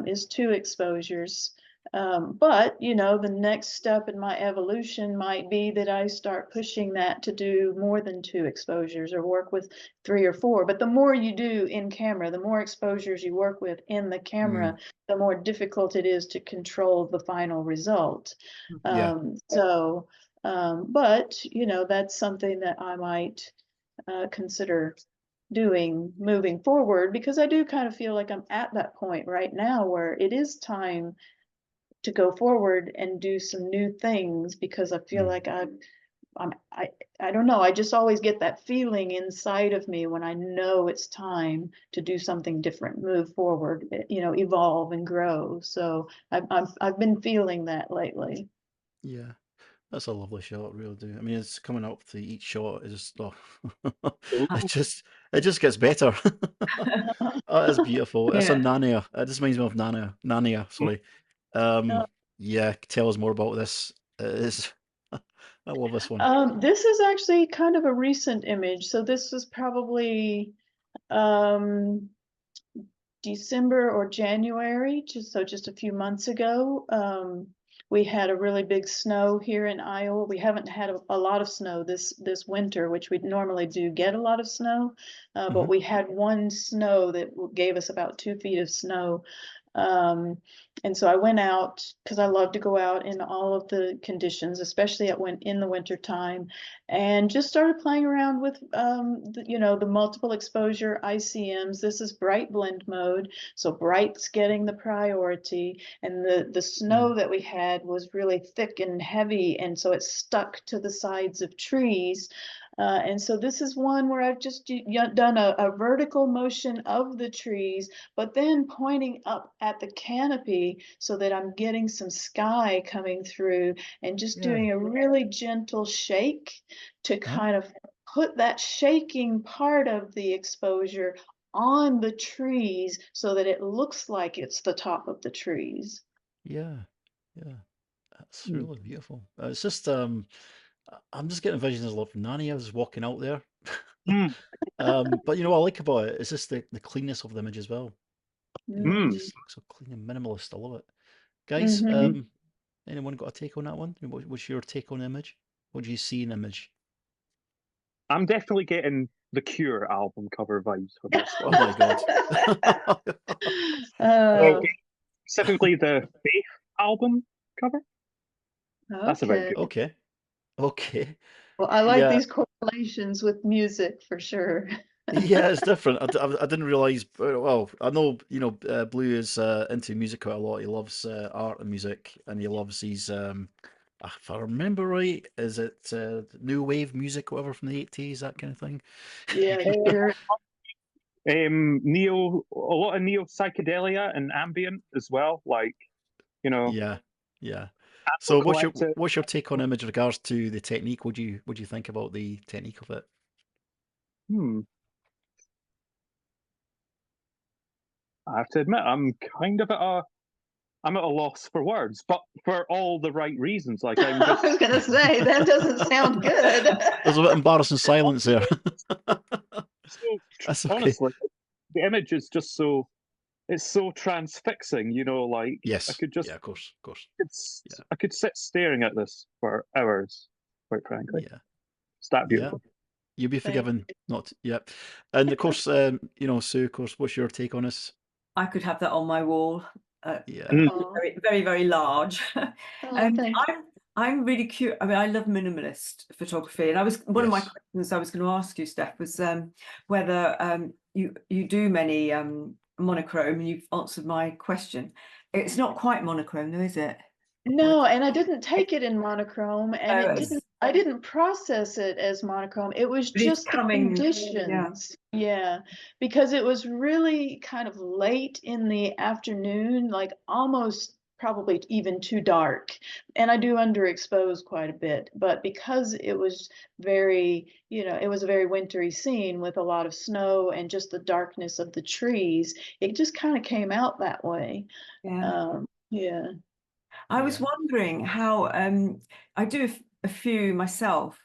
is 2 exposures. But the next step in my evolution might be that I start pushing that to do more than 2 exposures or work with 3 or 4. But the more you do in camera, the more exposures you work with in the camera, the more difficult it is to control the final result. Yeah. But that's something that I might consider doing moving forward, because I do kind of feel like I'm at that point right now where it is time to go forward and do some new things, because I feel like I don't know, I just always get that feeling inside of me when I know it's time to do something different, move forward, evolve and grow. So I've been feeling that lately. Yeah. That's a lovely shot, really do. I mean, it's coming up to each shot is just, it just gets better. Oh, it's beautiful. It's a Yeah. Narnia. It just reminds me of Narnia, sorry. Yeah, tell us more about this. It is, I love this one. This is actually kind of a recent image. So this was probably um, December or January, just a few months ago. We had a really big snow here in Iowa. We haven't had a lot of snow this winter, which we normally do get a lot of snow, but we had one snow that gave us about 2 feet of snow. And so I went out because I love to go out in all of the conditions, especially in the winter time, and just started playing around with the multiple exposure ICMs. This is bright blend mode, so bright's getting the priority, and the snow that we had was really thick and heavy, and so it stuck to the sides of trees. And so this is one where I've just done a vertical motion of the trees, but then pointing up at the canopy so that I'm getting some sky coming through, and just Yeah. doing a really gentle shake to kind of put that shaking part of the exposure on the trees so that it looks like it's the top of the trees. Yeah. Yeah. That's really beautiful. It's just, I'm just getting visions of Narnia. I was walking out there. But what I like about it is just the cleanness of the image as well. It just looks so clean and minimalist. I love it. Guys, Mhm. anyone got a take on that one? What's your take on the image? What do you see in the image? I'm definitely getting the Cure album cover vibes for this Oh one. my god. Specifically the Faith album cover. That's about Okay. good. Okay. Okay. Well, I like Yeah. these correlations with music for sure. Yeah, it's different. I didn't realize. Well, I know Blue is into music quite a lot. He loves art and music, and he loves these. If I remember right, is it new wave music, whatever from the 80s, that kind of thing? Yeah, sure. A lot of neo psychedelia and ambient as well. Like, Yeah, yeah. So collective. what's your take on image regards to the technique? What do you think about the technique of it? I have to admit, I'm at a loss for words, but for all the right reasons. Like I'm I just was gonna say that doesn't sound good. There's a bit embarrassing silence there. so That's okay. honestly, the image is just so it's so transfixing, you know, like I Yes. could just Yeah, of course. Of course. Yeah. I could sit staring at this for hours, quite frankly. Yeah. It's that Yeah. beautiful. You'll be Thank forgiven. Not. Yep. And of course, Sue, of course, what's your take on this? I could have that on my wall. Yeah. Mm. Oh, Very, very, very large. And thank you. I'm really curious. I mean, I love minimalist photography, and one of my Yes. questions I was going to ask you, Steph, was whether you do many monochrome, and you've answered my question. It's not quite monochrome, though, is it? No, and I didn't take it in monochrome, and I didn't process it as monochrome. It was But it's just the coming, conditions. Yeah, because it was really kind of late in the afternoon, like almost probably even too dark. And I do underexpose quite a bit, but because it was very, it was a very wintry scene with a lot of snow and just the darkness of the trees, it just kind of came out that way. Yeah. Yeah. I was Yeah. wondering how I do a few myself,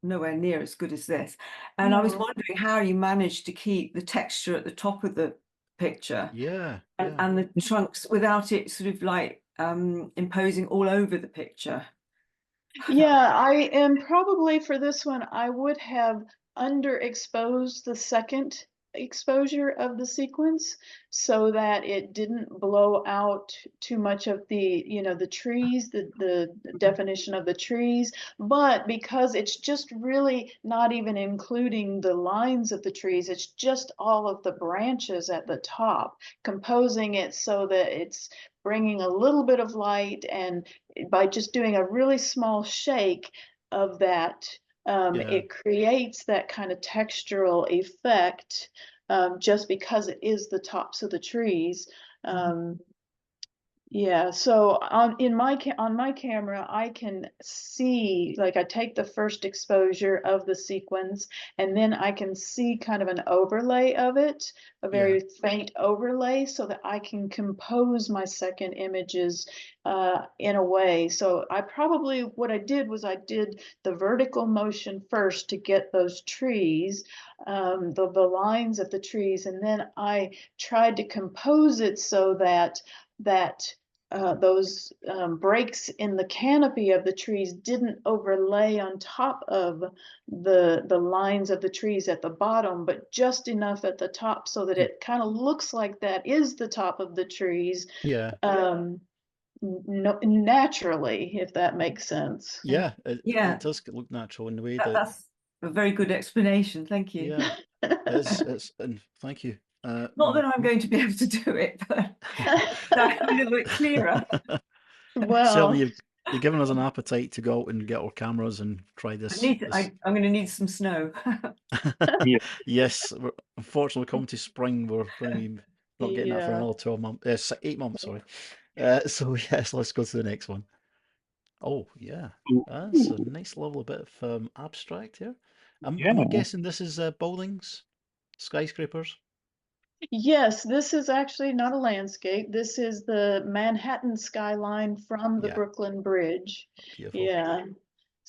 nowhere near as good as this. And I was No. wondering how you managed to keep the texture at the top of the picture Yeah. and the trunks without it sort of like imposing all over the picture. Yeah, I am probably for this one, I would have underexposed the second exposure of the sequence so that it didn't blow out too much of the trees, the definition of the trees. But because it's just really not even including the lines of the trees, it's just all of the branches at the top, composing it so that it's bringing a little bit of light, and by just doing a really small shake of that, Yeah. it creates that kind of textural effect, just because it is the tops of the trees. Yeah, so on my camera, I can see, like I take the first exposure of the sequence, and then I can see kind of an overlay of it, a very faint overlay, so that I can compose my second images in a way. So what I did was I did the vertical motion first to get those trees, the lines of the trees, and then I tried to compose it so that those breaks in the canopy of the trees didn't overlay on top of the lines of the trees at the bottom, but just enough at the top so that it kind of looks like that is the top of the trees, Yeah. naturally, if that makes sense. Yeah. Yeah. It does look natural in the way that. That's a very good explanation. Thank you. Yeah. And thank you. Not that I'm going to be able to do it, but that's a little bit clearer. Well, Certainly, you've given us an appetite to go out and get our cameras and try this. I'm going to need some snow. Yeah. Yes, unfortunately, coming to spring, we're going to be not getting that for yeah. another 12 months, 8 months, sorry. So yes, let's go to the next one. Oh yeah, that's a nice lovely bit of abstract here. Am I Yeah. guessing this is buildings, skyscrapers? Yes, this is actually not a landscape. This is the Manhattan skyline from the Yeah. Brooklyn Bridge. Beautiful. Yeah.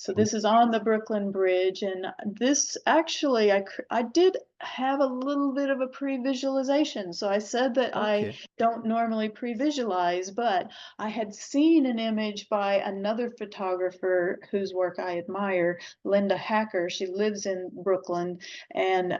So this is on the Brooklyn Bridge, and this actually, I did have a little bit of a pre-visualization. So I said that I Okay. don't normally pre-visualize, but I had seen an image by another photographer whose work I admire, Linda Hacker. She lives in Brooklyn, and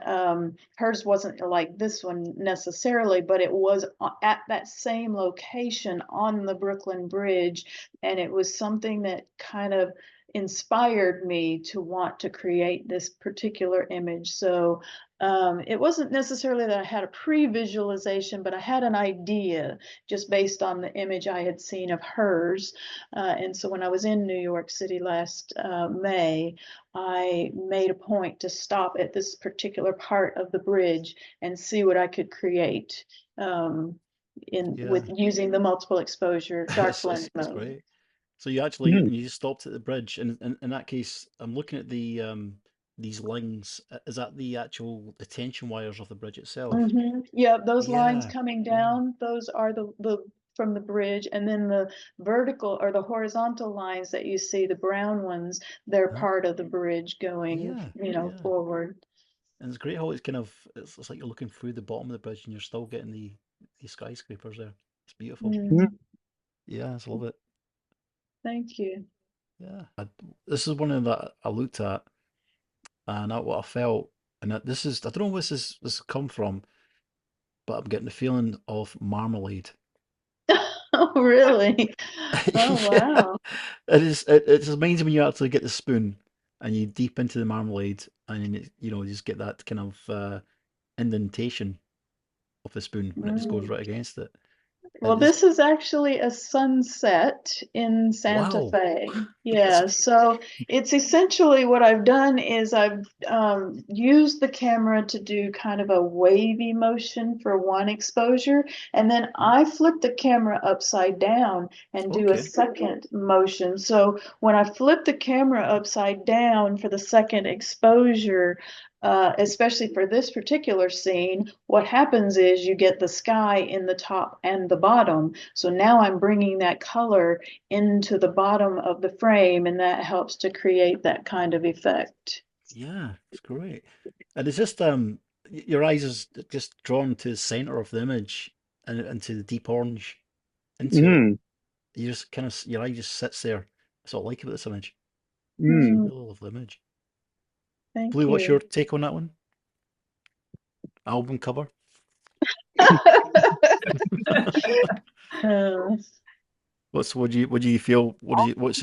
hers wasn't like this one necessarily, but it was at that same location on the Brooklyn Bridge, and it was something that kind of inspired me to want to create this particular image. So it wasn't necessarily that I had a pre-visualization, but I had an idea just based on the image I had seen of hers. And so when I was in New York City last May, I made a point to stop at this particular part of the bridge and see what I could create with using the multiple exposure dark blend That's mode. great. So you actually you just stopped at the bridge, and in that case, I'm looking at the these lines. Is that the tension wires of the bridge itself? Yeah, those lines Yeah, coming down, those are the from the bridge, and then the vertical or the horizontal lines that you see, the brown ones, they're part of the bridge going, Yeah. forward. And it's great how it's kind of it's like you're looking through the bottom of the bridge and you're still getting the skyscrapers there. It's beautiful. Yeah, I love it. Thank you. Yeah, this is one of that I looked at, and what I felt, and this is I don't know where this has come from, but I'm getting the feeling of marmalade. Oh, really? Oh, Yeah, wow. it is. It just reminds me when you actually get the spoon and you deep into the marmalade, and then you just get that kind of indentation of the spoon when it just goes Mm. right against it. Well, It is this is actually a sunset in Santa wow. Fe. That's Yeah, so it's essentially what I've done is I've used the camera to do kind of a wavy motion for one exposure, and then I flip the camera upside down and do a okay. second motion. So when I flip the camera upside down for the second exposure, especially for this particular scene, what happens is you get the sky in the top and the bottom. So now I'm bringing that color into the bottom of the frame, and that helps to create that kind of effect. Yeah, it's great. And it's just your eyes is just drawn to the center of the image and into the deep orange into it. You just kind of your eye just sits there. That's what I like about this image. It's a Mm, really lovely image. thank Blue, what's your you. take on that one? Album cover? Uh, What do you feel? What's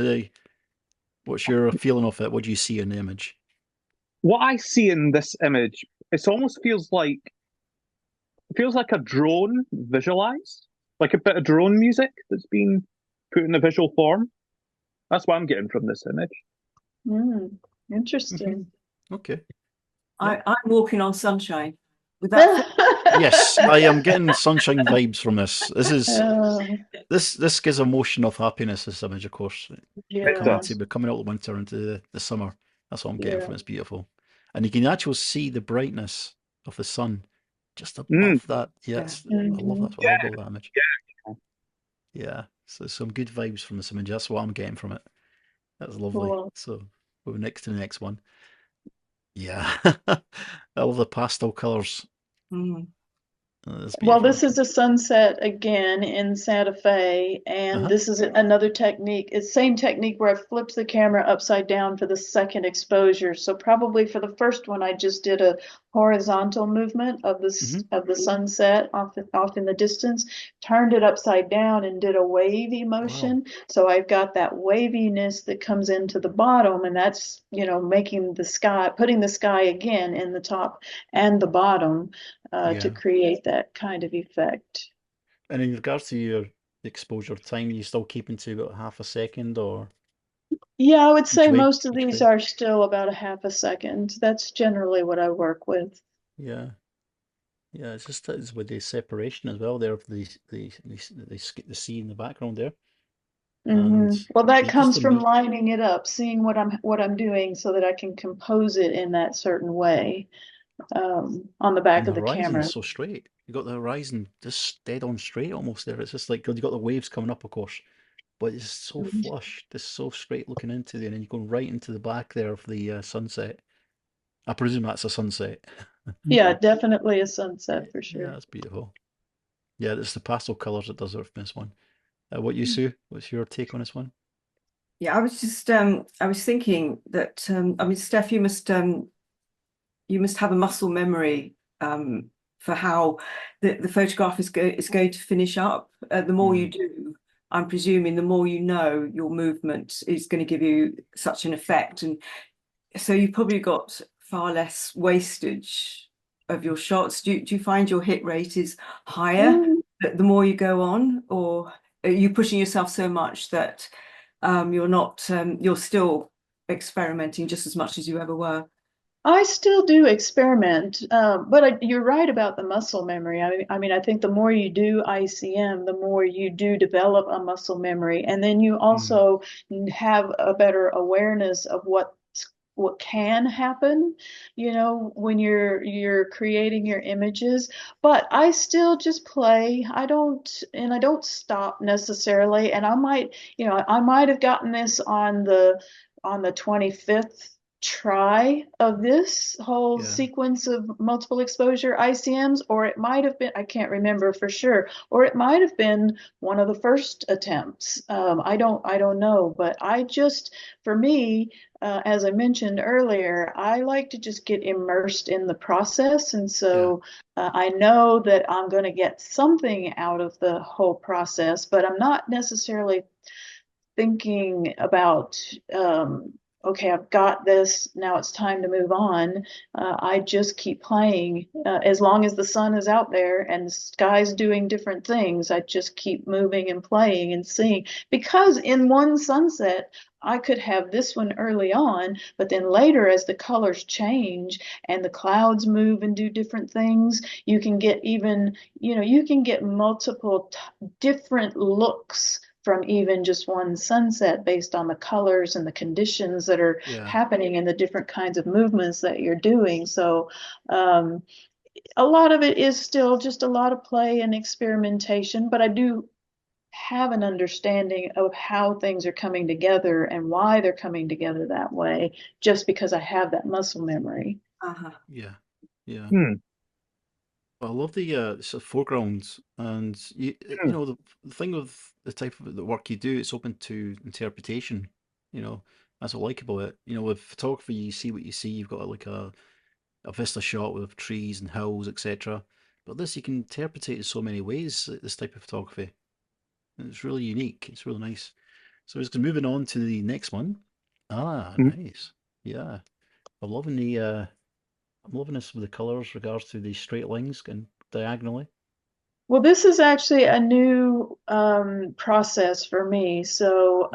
your feeling of it? What do you see in the image? What I see in this image, it almost feels like a drone visualized, like a bit of drone music that's been put in a visual form. That's what I'm getting from this image. Interesting. Okay. I'm walking on sunshine. Would that Yes, I am getting sunshine vibes from this. Uh, This gives emotion of happiness, this image, of course. It yeah, does. We're coming out of the winter into the summer. That's what I'm getting yeah. from it. It's beautiful. And you can actually see the brightness of the sun just Mm, above that. Yeah, Yeah. I love that. I yeah, love that image. Yeah. So some good vibes from this image. That's what I'm getting from it. That's lovely. Cool. So we're next to the next one. Yeah. I love the pastel colours. Mm. That's Well, beautiful. this is a sunset again in Santa Fe, and Uh-huh. this is another technique. It's same technique where I flipped the camera upside down for the second exposure. So probably for the first one, I just did a horizontal movement of the sunset off in the distance, turned it upside down and did a wavy Wow. motion. So I've got that waviness that comes into the bottom, and that's, making the sky, putting the sky again in the top and the bottom to Yeah. create that kind of effect. And in regards to your exposure time, you still keeping to about half a second or Yeah, I would each say way? most of Each these way? are still about a half a second. That's generally what I work with. Yeah. Yeah, it's with the separation as well there of the sea in the background there. And Well, that just comes the from move. lining it up, seeing what I'm doing so that I can compose it in that certain way on the back And the of the horizon camera. is so straight. You got the horizon just dead on straight almost there. It's just like you got the waves coming up, of course, but it's so Mhm. flush, just so straight looking into the, and then you go right into the back there of the sunset. I presume that's a sunset. Yeah, definitely a sunset for Yeah, sure. that's beautiful. Yeah, it's the pastel colours that does it for this one. What you, Sue? What's your take on this one? Yeah, I was thinking that I mean, Steph, you must have a muscle memory for how the photograph is going to finish up. The more you do, I'm presuming the more you know your movement is going to give you such an effect, and so you've probably got far less wastage of your shots. Do you find your hit rate is higher Mm, the more you go on, or are you pushing yourself so much that you're not you're still experimenting just as much as you ever were? I still do experiment, but you're right about the muscle memory. I mean, I think the more you do ICM, the more you do develop a muscle memory, and then you also have a better awareness of what can happen, when you're creating your images. But I still just play. I don't stop necessarily, and I might have gotten this on the 25th try of this whole Yeah. sequence of multiple exposure ICMs, or it might have been, I can't remember for sure, or it might have been one of the first attempts. I don't know, but for me, as I mentioned earlier, I like to just get immersed in the process. And so I know that I'm going to get something out of the whole process, but I'm not necessarily thinking about, okay, I've got this, now it's time to move on. I just keep playing. As long as the sun is out there and the sky's doing different things, I just keep moving and playing and seeing. Because in one sunset, I could have this one early on, but then later, as the colors change and the clouds move and do different things, you can get even, you can get multiple different looks from even just one sunset based on the colors and the conditions that are happening and the different kinds of movements that you're doing. So a lot of it is still just a lot of play and experimentation, but I do have an understanding of how things are coming together and why they're coming together that way, just because I have that muscle memory. Yeah. Yeah. Hmm. I love the sort of foregrounds, and you know the thing with the type of the work you do, it's open to interpretation. You know, that's what I like about it. You know, with photography, you see what you see. You've got like a vista shot with trees and hills, etc. But this, you can interpret it in so many ways. This type of photography, and it's really unique. It's really nice. So just moving on to the next one. Ah, Mhm. nice. Yeah, I'm loving I'm loving this with the colours regards to the straight lines and diagonally. Well, this is actually a new process for me. So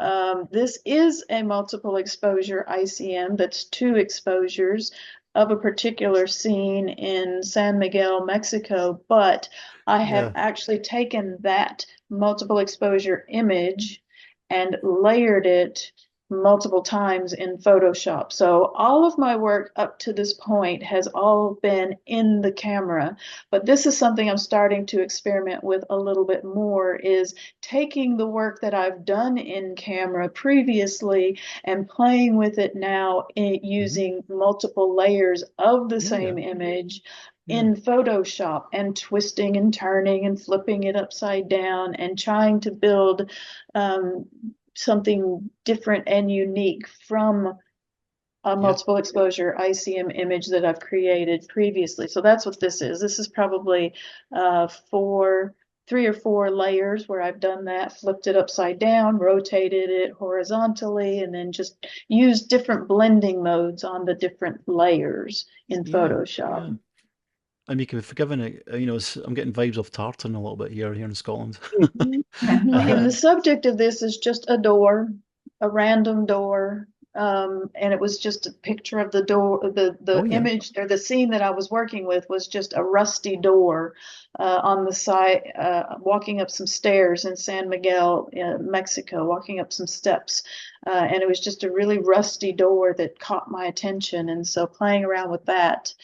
this is a multiple exposure ICM that's 2 exposures of a particular scene in San Miguel, Mexico, but I have Yeah. actually taken that multiple exposure image and layered it multiple times in Photoshop. So all of my work up to this point has all been in the camera. But this is something I'm starting to experiment with a little bit more, is taking the work that I've done in camera previously and playing with it now using multiple layers of the Yeah, same yeah. image Yeah. in Photoshop, and twisting and turning and flipping it upside down and trying to build something different and unique from a Yeah. multiple exposure ICM image that I've created previously. So that's what this is. This is probably 3 or 4 layers where I've done that, flipped it upside down, rotated it horizontally, and then just used different blending modes on the different layers in Yeah. Photoshop. And you can be forgiven it, you know, I'm getting vibes of tartan a little bit here in Scotland. Mhm. And the subject of this is just a door, a random door. And it was just a picture of the door. The Oh yeah. image or the scene that I was working with was just a rusty door on the side, walking up some stairs in San Miguel, Mexico, walking up some steps. And it was just a really rusty door that caught my attention. And so playing around with that.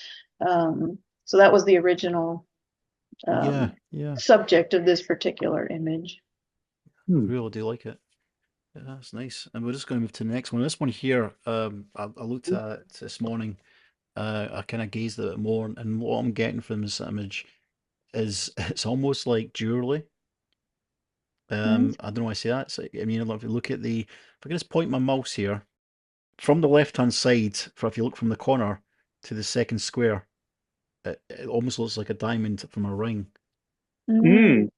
So that was the original Yeah. um, Yeah. subject of this particular image. I really do like it. Yeah, that's nice. And we're just going to move to the next one. This one here, I looked at it this morning. I kind of gazed at it more, and what I'm getting from this image is it's almost like jewelry. I don't know why I say that. I mean, if you look at if I can just point my mouse here from the left-hand side, if you look from the corner to the second square, it almost looks like a diamond from a ring. Mm.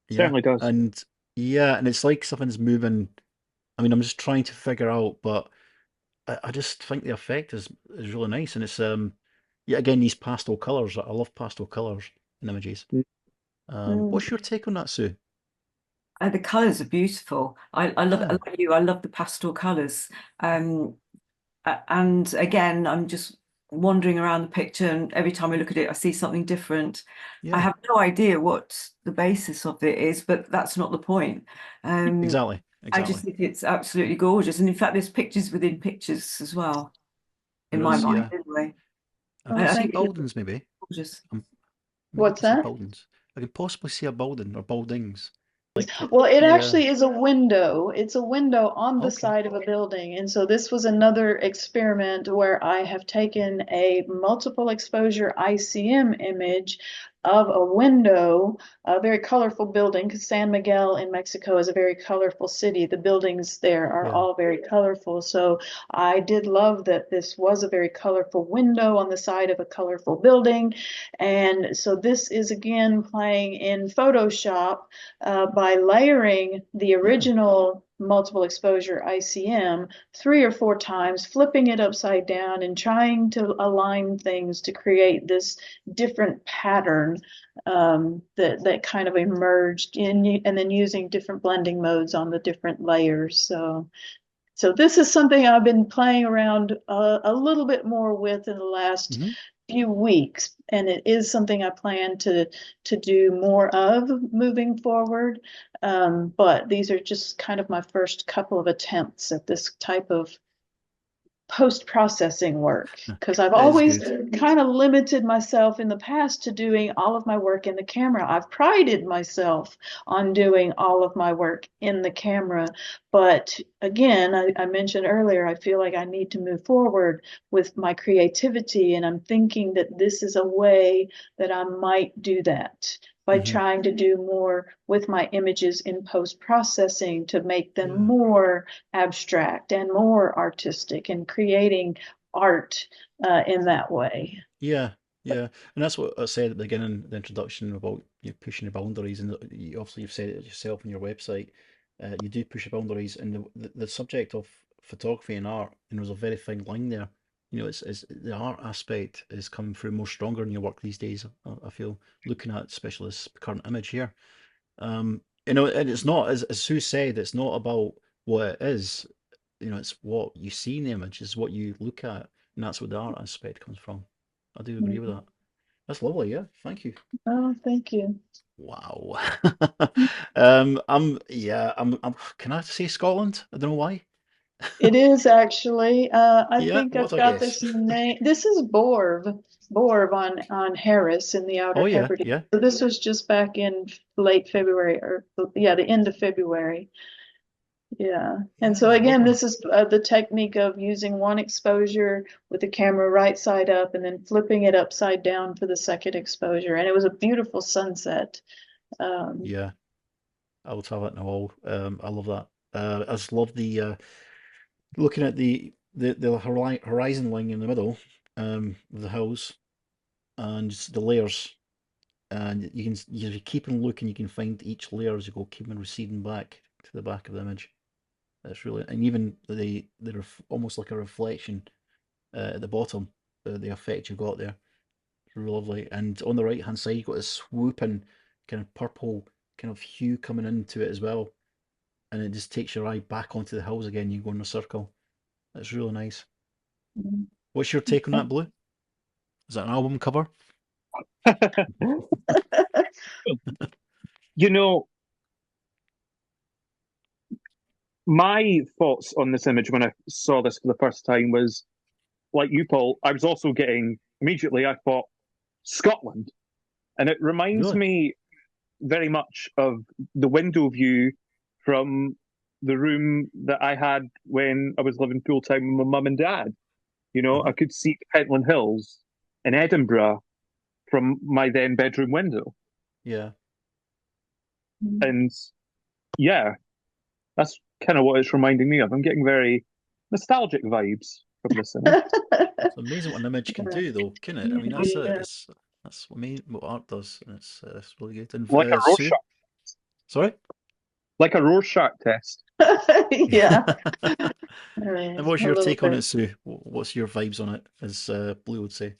Yeah, Certainly does. and it's like something's moving. I mean, I'm just trying to figure out, but I just think the effect is really nice, and it's yeah, again, these pastel colors. I love pastel colors in images. Mm. What's your take on that, Sue? The colours are beautiful. I love, Yeah, like you, I love the pastel colours. And again, I'm just wandering around the picture, and every time I look at it, I see something different. I yeah, have no idea what the basis of it is, but that's not the point. exactly, I just exactly. think it's absolutely gorgeous. And in fact, there's pictures within pictures as well, in There my is, mind, yeah. anyway. I Oh, can see I think it's buildings, maybe. gorgeous. Maybe I what's can see that? buildings. I can possibly see a building or buildings. Well, it Yeah. actually is a window. It's a window on the Okay. side of a building. And so this was another experiment where I have taken a multiple exposure ICM image of a window, a very colorful building, because San Miguel in Mexico is a very colorful city. The buildings there are Yeah. all very colorful. So I did love that this was a very colorful window on the side of a colorful building. And so this is again playing in Photoshop by layering the original multiple exposure ICM 3 or 4 times, flipping it upside down and trying to align things to create this different pattern that kind of emerged in, and then using different blending modes on the different layers. So this is something I've been playing around a little bit more with in the last few weeks, and it is something I plan to do more of moving forward. But these are just kind of my first couple of attempts at this type of post-processing work, because I've That is always good. kind of limited myself in the past to doing all of my work in the camera. I've prided myself on doing all of my work in the camera, but again, I mentioned earlier, I feel like I need to move forward with my creativity, and I'm thinking that this is a way that I might do that by trying to do more with my images in post-processing to make them more abstract and more artistic, and creating art in that way. Yeah, yeah, and that's what I said at the beginning, the introduction about you pushing the boundaries, and obviously you've said it yourself on your website. You do push the boundaries, and the subject of photography and art, there's a very fine line there. It's the art aspect is coming through more stronger in your work these days. I feel looking at especially this current image here. And it's not, as Sue said, it's not about what it is. It's what you see in the image, is what you look at, and that's where the art aspect comes from. I do agree with that. That's lovely, yeah. Thank you. Oh, thank you. Wow. Can I say Scotland? I don't know why. It is actually. I Yeah, think what's I've our got guess? this name. This is Borv on Harris in the Oh Outer yeah, Hebrides. yeah, So this was just back in late February, or yeah, the end of February. Yeah. And yeah, so again, lovely. this is the technique of using one exposure with the camera right side up and then flipping it upside down for the second exposure. And it was a beautiful sunset. Yeah, I would have it in a wall. I love that. I just love the looking at the horizon line in the middle, of the hills, and just the layers, and you keep on looking, you can find each layer as you go, keep on receding back to the back of the image. It's really, and even almost like a reflection at the bottom, the effect you got there. It's really lovely. And on the right hand side, you've got this swooping kind of purple kind of hue coming into it as well, and it just takes your eye back onto the hills again. You go in a circle. It's really nice. What's your take on that, Blue? Is that an album cover? You know, my thoughts on this image when I saw this for the first time was, like you, Paul, I was also getting, immediately I thought, Scotland. And it reminds Really? me very much of the window view from the room that I had when I was living full time with my mum and dad. I could see Pentland Hills in Edinburgh from my then bedroom window. Yeah. And yeah, that's kind of what it's reminding me of. I'm getting very nostalgic vibes from this image. It's amazing what an image can do, though, can it? I mean, that's it. Yeah. That's what art does, and it's really good. And Like a Sue, Rorschach, sorry. like a Rorschach test. Yeah. And what's A your little take on bit. it, Sue? What's your vibes on it, as Blue would say?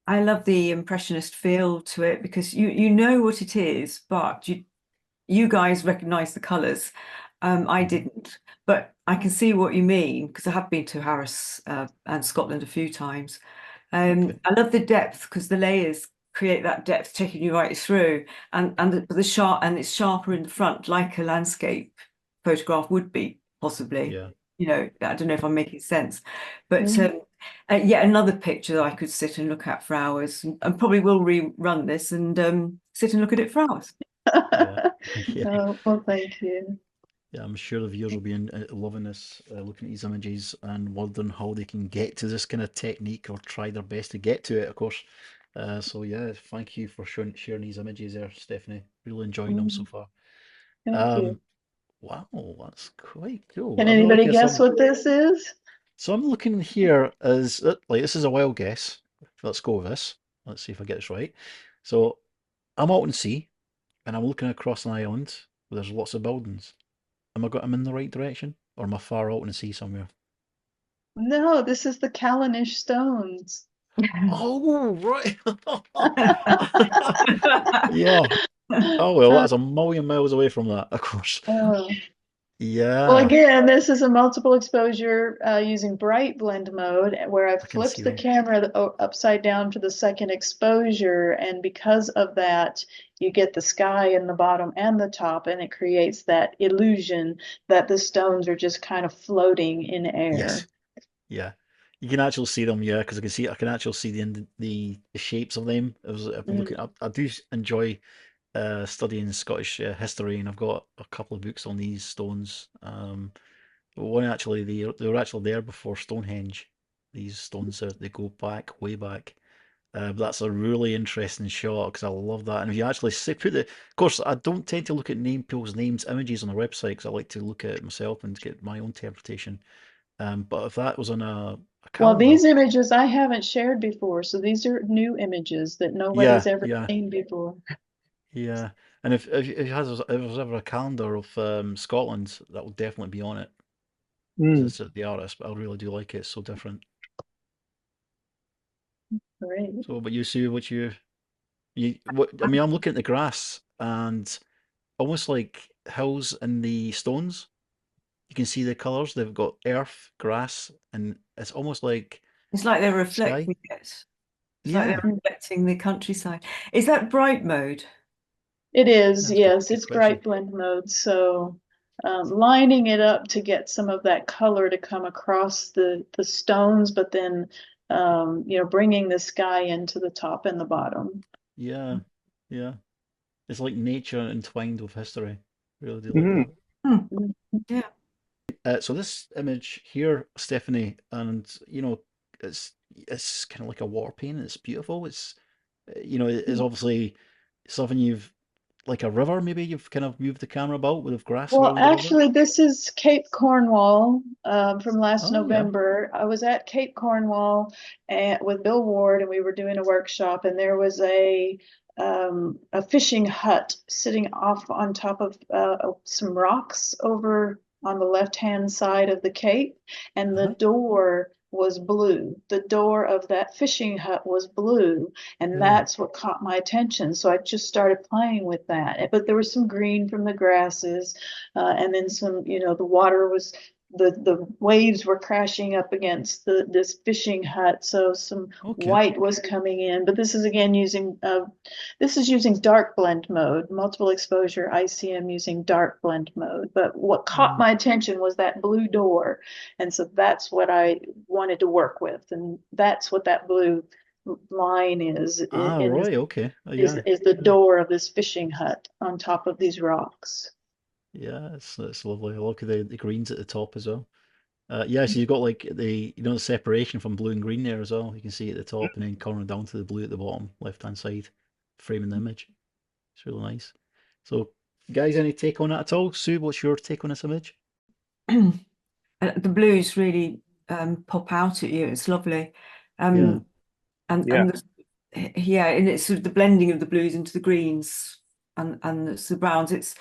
I love the impressionist feel to it, because you know what it is, but you guys recognize the colors. I didn't, but I can see what you mean, because I have been to Harris and Scotland a few times. Okay. I love the depth, because the layers create that depth, taking you right through, and the sharp, and it's sharper in the front, like a landscape photograph would be, possibly. Yeah. I don't know if I'm making sense, but yet another picture that I could sit and look at for hours, and probably will rerun this and sit and look at it for hours. Yeah. Yeah. Well, thank you. Yeah, I'm sure the viewers will be loving this, looking at these images and wondering how they can get to this kind of technique or try their best to get to it, of course. So yeah, thank you for sharing these images there, Stephanie. Really enjoying them so far. Thank you. Um, wow, that's quite cool. Can I'm really anybody looking at guess some. what this is? So I'm looking here as like this is a wild guess. Let's go with this. Let's see if I get this right. So I'm out in sea and I'm looking across an island where there's lots of buildings. I'm in the right direction, or am I far out in the sea somewhere? No, this is the Callanish stones. Oh, right. Yeah. Oh, well, that's a million miles away from that, of course. Oh. Well, Yeah, again, this is a multiple exposure using bright blend mode where I I can see flipped the them. camera upside down for the second exposure. And because of that, you get the sky in the bottom and the top, and it creates that illusion that the stones are just kind of floating in air. Yes. Yeah. You can actually see them, yeah, because I can actually see the shapes of them. I've been looking. I do enjoy studying Scottish history, and I've got a couple of books on these stones. One actually, they were actually there before Stonehenge. These stones they go back way back. But that's a really interesting shot because I love that. And if you actually of course, I don't tend to look at people's names, images on their website because I like to look at it myself and get my own interpretation. But if that was on a Well, calendar, these images I haven't shared before, so these are new images that nobody's yeah, ever yeah, seen before. yeah. And if there's ever a calendar of Scotland, that will definitely be on it. Mm. It's the artist, but I really do like it. It's so different. Great. So, but you see what I mean, I'm looking at the grass and almost like hills in the stones. You can see the colours. They've got earth, grass, and it's almost like It's like they're sky. reflecting it. It's like Yeah, they're reflecting the countryside. Is that bright mode? It is, that's a yes, good it's question. bright blend mode. So lining it up to get some of that color to come across the stones, but then bringing the sky into the top and the bottom. Yeah, yeah. It's like nature entwined with history. Really do like Hmm. that. Hmm. Yeah. So this image here, Stephanie, and it's kind of like a water painting. It's beautiful. It's obviously something you've like a river. Maybe you've kind of moved the camera about with grass Well, around the river. actually, this is Cape Cornwall from last Oh yeah. November. I was at Cape Cornwall with Bill Ward, and we were doing a workshop, and there was a fishing hut sitting off on top of some rocks over on the left-hand side of the cape, and the Uh-huh. door was blue. The door of that fishing hut was blue, and Yeah. that's what caught my attention. So I just started playing with that. But there was some green from the grasses, and then some, the water was the waves were crashing up against this fishing hut, so some Okay. white was coming in. But this is again using dark blend mode, multiple exposure ICM using dark blend mode. But what caught Mm. my attention was that blue door, and so that's what I wanted to work with, and that's what that blue line is Ah, in this right. Okay. Oh, is yeah. is the Yeah. door of this fishing hut on top of these rocks. Yeah. It's lovely. I look at the greens at the top as well. Yeah. So you've got like the separation from blue and green there as well. You can see at the top and then corner down to the blue at the bottom, left hand side, framing the image. It's really nice. So, guys, any take on that at all? Sue, what's your take on this image? The blues really pop out at you. It's lovely. Yeah. Yeah. Yeah, and it's sort of the blending of the blues into the greens and the browns. It's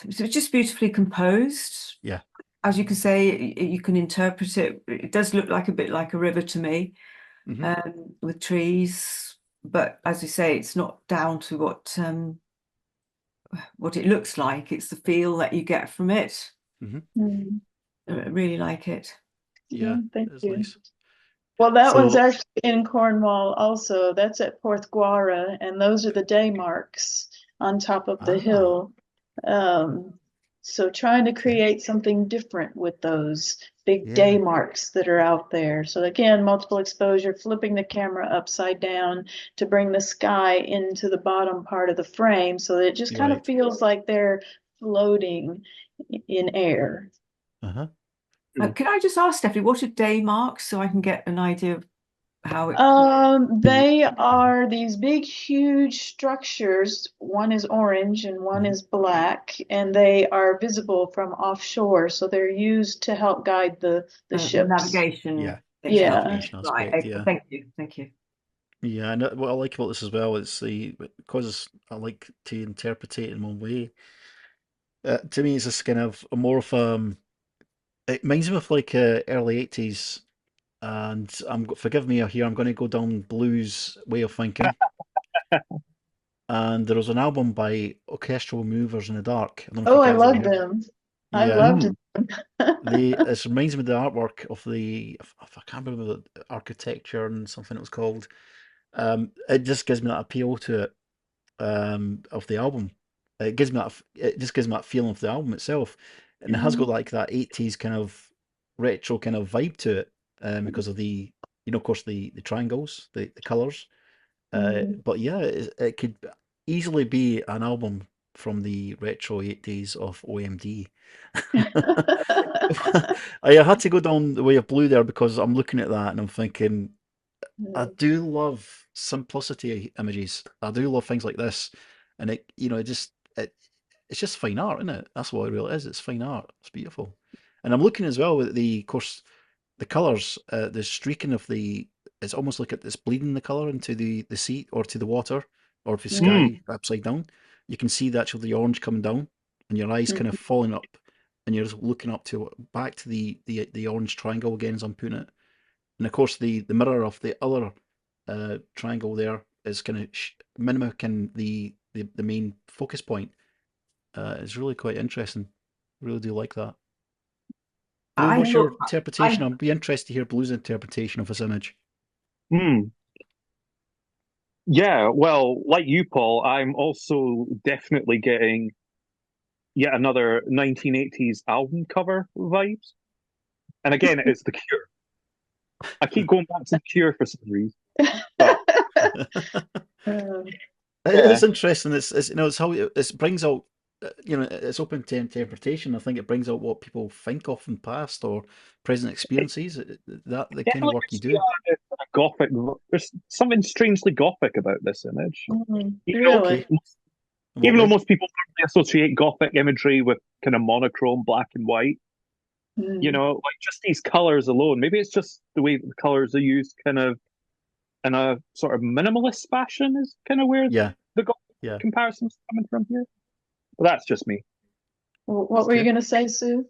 just beautifully composed. Yeah. As you can say, you can interpret it. It does look like a bit like a river to me, Hmm. with trees. But as you say, it's not down to what it looks like. It's the feel that you get from it. Mm. I really like it. Yeah. Thank It's you. nice. Well, that one's So, actually in Cornwall also. That's at Porthgwara, and those are the day marks on top of the ah, hill. So trying to okay. create something different with those. big day Yeah. marks that are out there. So again, multiple exposure, flipping the camera upside down to bring the sky into the bottom part of the frame so that it just kind of Right. feels like they're floating in air. Uh-huh. Can I just ask, Stephanie, what are day marks so I can get an idea of how it? They are these big, huge structures. One is orange and one is black, and they are visible from offshore. So they're used to help guide the ships. Navigation. Yeah. thing. Yeah. Navigation Right. aspect, Okay, yeah. Thank you. Yeah, and what I like about this as well is because I like to interpret it in one way. To me, it's this kind of more of it reminds me of like early 80s, and forgive me here, I'm going to go down blues way of thinking. And there was an album by Orchestral Movers in the Dark. I don't know if Oh, you I guys ever love heard. them. I Yeah, loved them. it reminds me of the artwork of I can't remember the architecture and something it was called. It just gives me that appeal to it. Of the album. It just gives me that feeling of the album itself, and it has got like that 80s kind of retro kind of vibe to it, because of of course the triangles, the colors. But yeah, it could easily be an album from the retro 80s of OMD. I had to go down the way of blue there because I'm looking at that and I'm thinking, I do love simplicity images. I do love things like this, and it's just fine art, isn't it? That's what it really is. It's fine art. It's beautiful, and I'm looking as well at of course, the colours. The streaking of it's almost like it's bleeding the colour into the sea or to the water or the sky upside down. You can see the orange coming down, and your eyes kind of falling up, and you're just looking back to the orange triangle again as I'm putting it. And of course, the mirror of the other triangle there is kind of mimicking the main focus point. It's really quite interesting. Really do like that. Blue, what's your interpretation? I'd be interested to hear Blue's interpretation of this image. Yeah, well, like you, Paul, I'm also definitely getting yet another 1980s album cover vibes. And again, it's The Cure. I keep going back to The Cure for some reason. But, It's interesting. It's how it brings out. It's open to interpretation. I think it brings out what people think of in past or present experiences. That the kind of work you do. Gothic. There's something strangely gothic about this image. Really? Even though most people associate Gothic imagery with kind of monochrome, black and white, like just these colors alone. Maybe it's just the way that the colors are used, kind of in a sort of minimalist fashion, is kind of where the Gothic comparison's coming from here. Well, that's just me. Well, what were you going to say, Sue?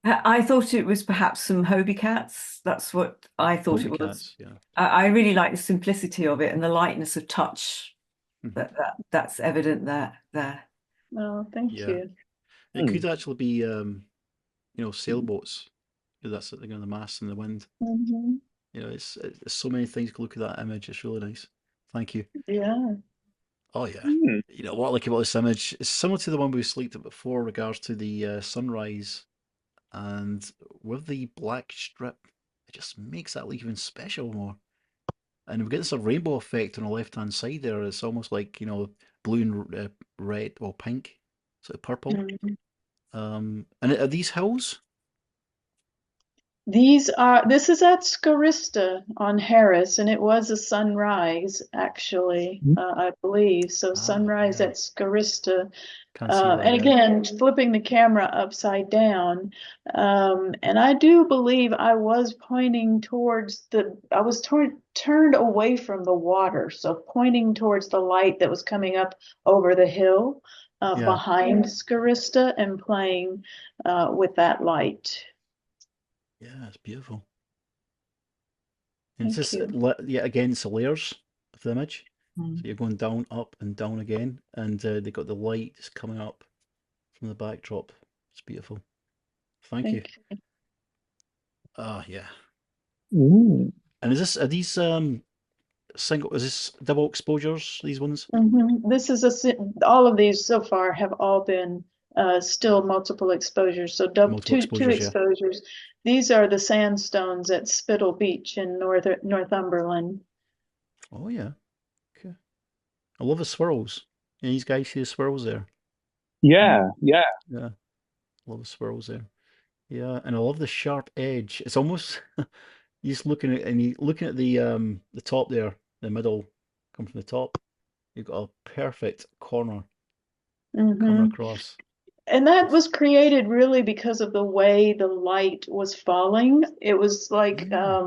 I thought it was perhaps some Hobie cats. That's what I thought it was. Cats, yeah. I really like the simplicity of it and the lightness of touch. That's evident there. Oh, thank you. It could actually be, sailboats. That's the mast in the wind. It's so many things you can look at that image. It's really nice. Thank you. Yeah. Oh yeah. What I like about this image is similar to the one we looked at before, regards to the sunrise, and with the black strip, it just makes that look even special more. And we get this rainbow effect on the left hand side there. It's almost like blue and red or pink, sort of purple. And are these hills? This is at Scarista on Harris, and it was a sunrise, actually, I believe. So sunrise at Scarista. And again, flipping the camera upside down. And I do believe I was pointing towards I was turned away from the water. So pointing towards the light that was coming up over the hill behind Scarista and playing with that light. Yeah, it's beautiful. And it's just, again, it's the layers of the image. So you're going down, up, and down again, and they've got the light just coming up from the backdrop. It's beautiful. Thank you. Oh yeah. And are these single? Is this double exposures? These ones? This is all of these so far have all been still multiple exposures. So Multiple two exposures, yeah. exposures. These are the sandstones at Spittal Beach in Northumberland. Oh yeah. Okay. I love the swirls. Yeah, these guys see the swirls there. Yeah, yeah. Yeah. Love the swirls there. Yeah, and I love the sharp edge. It's almost you just looking at and you looking at the top there, the middle, come from the top. You've got a perfect corner coming Hmm. across. And that It's was created really because of the way the light was falling. It was like yeah,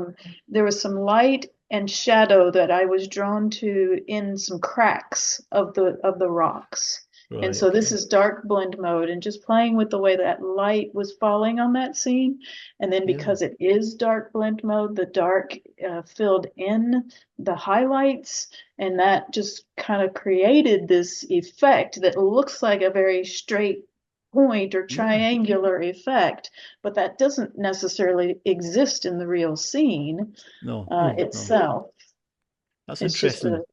there was some light and shadow that I was drawn to in some cracks of the rocks. And right, so this okay. is dark blend mode and just playing with the way that light was falling on that scene. And then Yeah, because it is dark blend mode, the dark filled in the highlights, and that just kind of created this effect that looks like a very straight point or yeah. triangular effect, but that doesn't necessarily exist in the real scene No, no. itself. That's It's just interesting.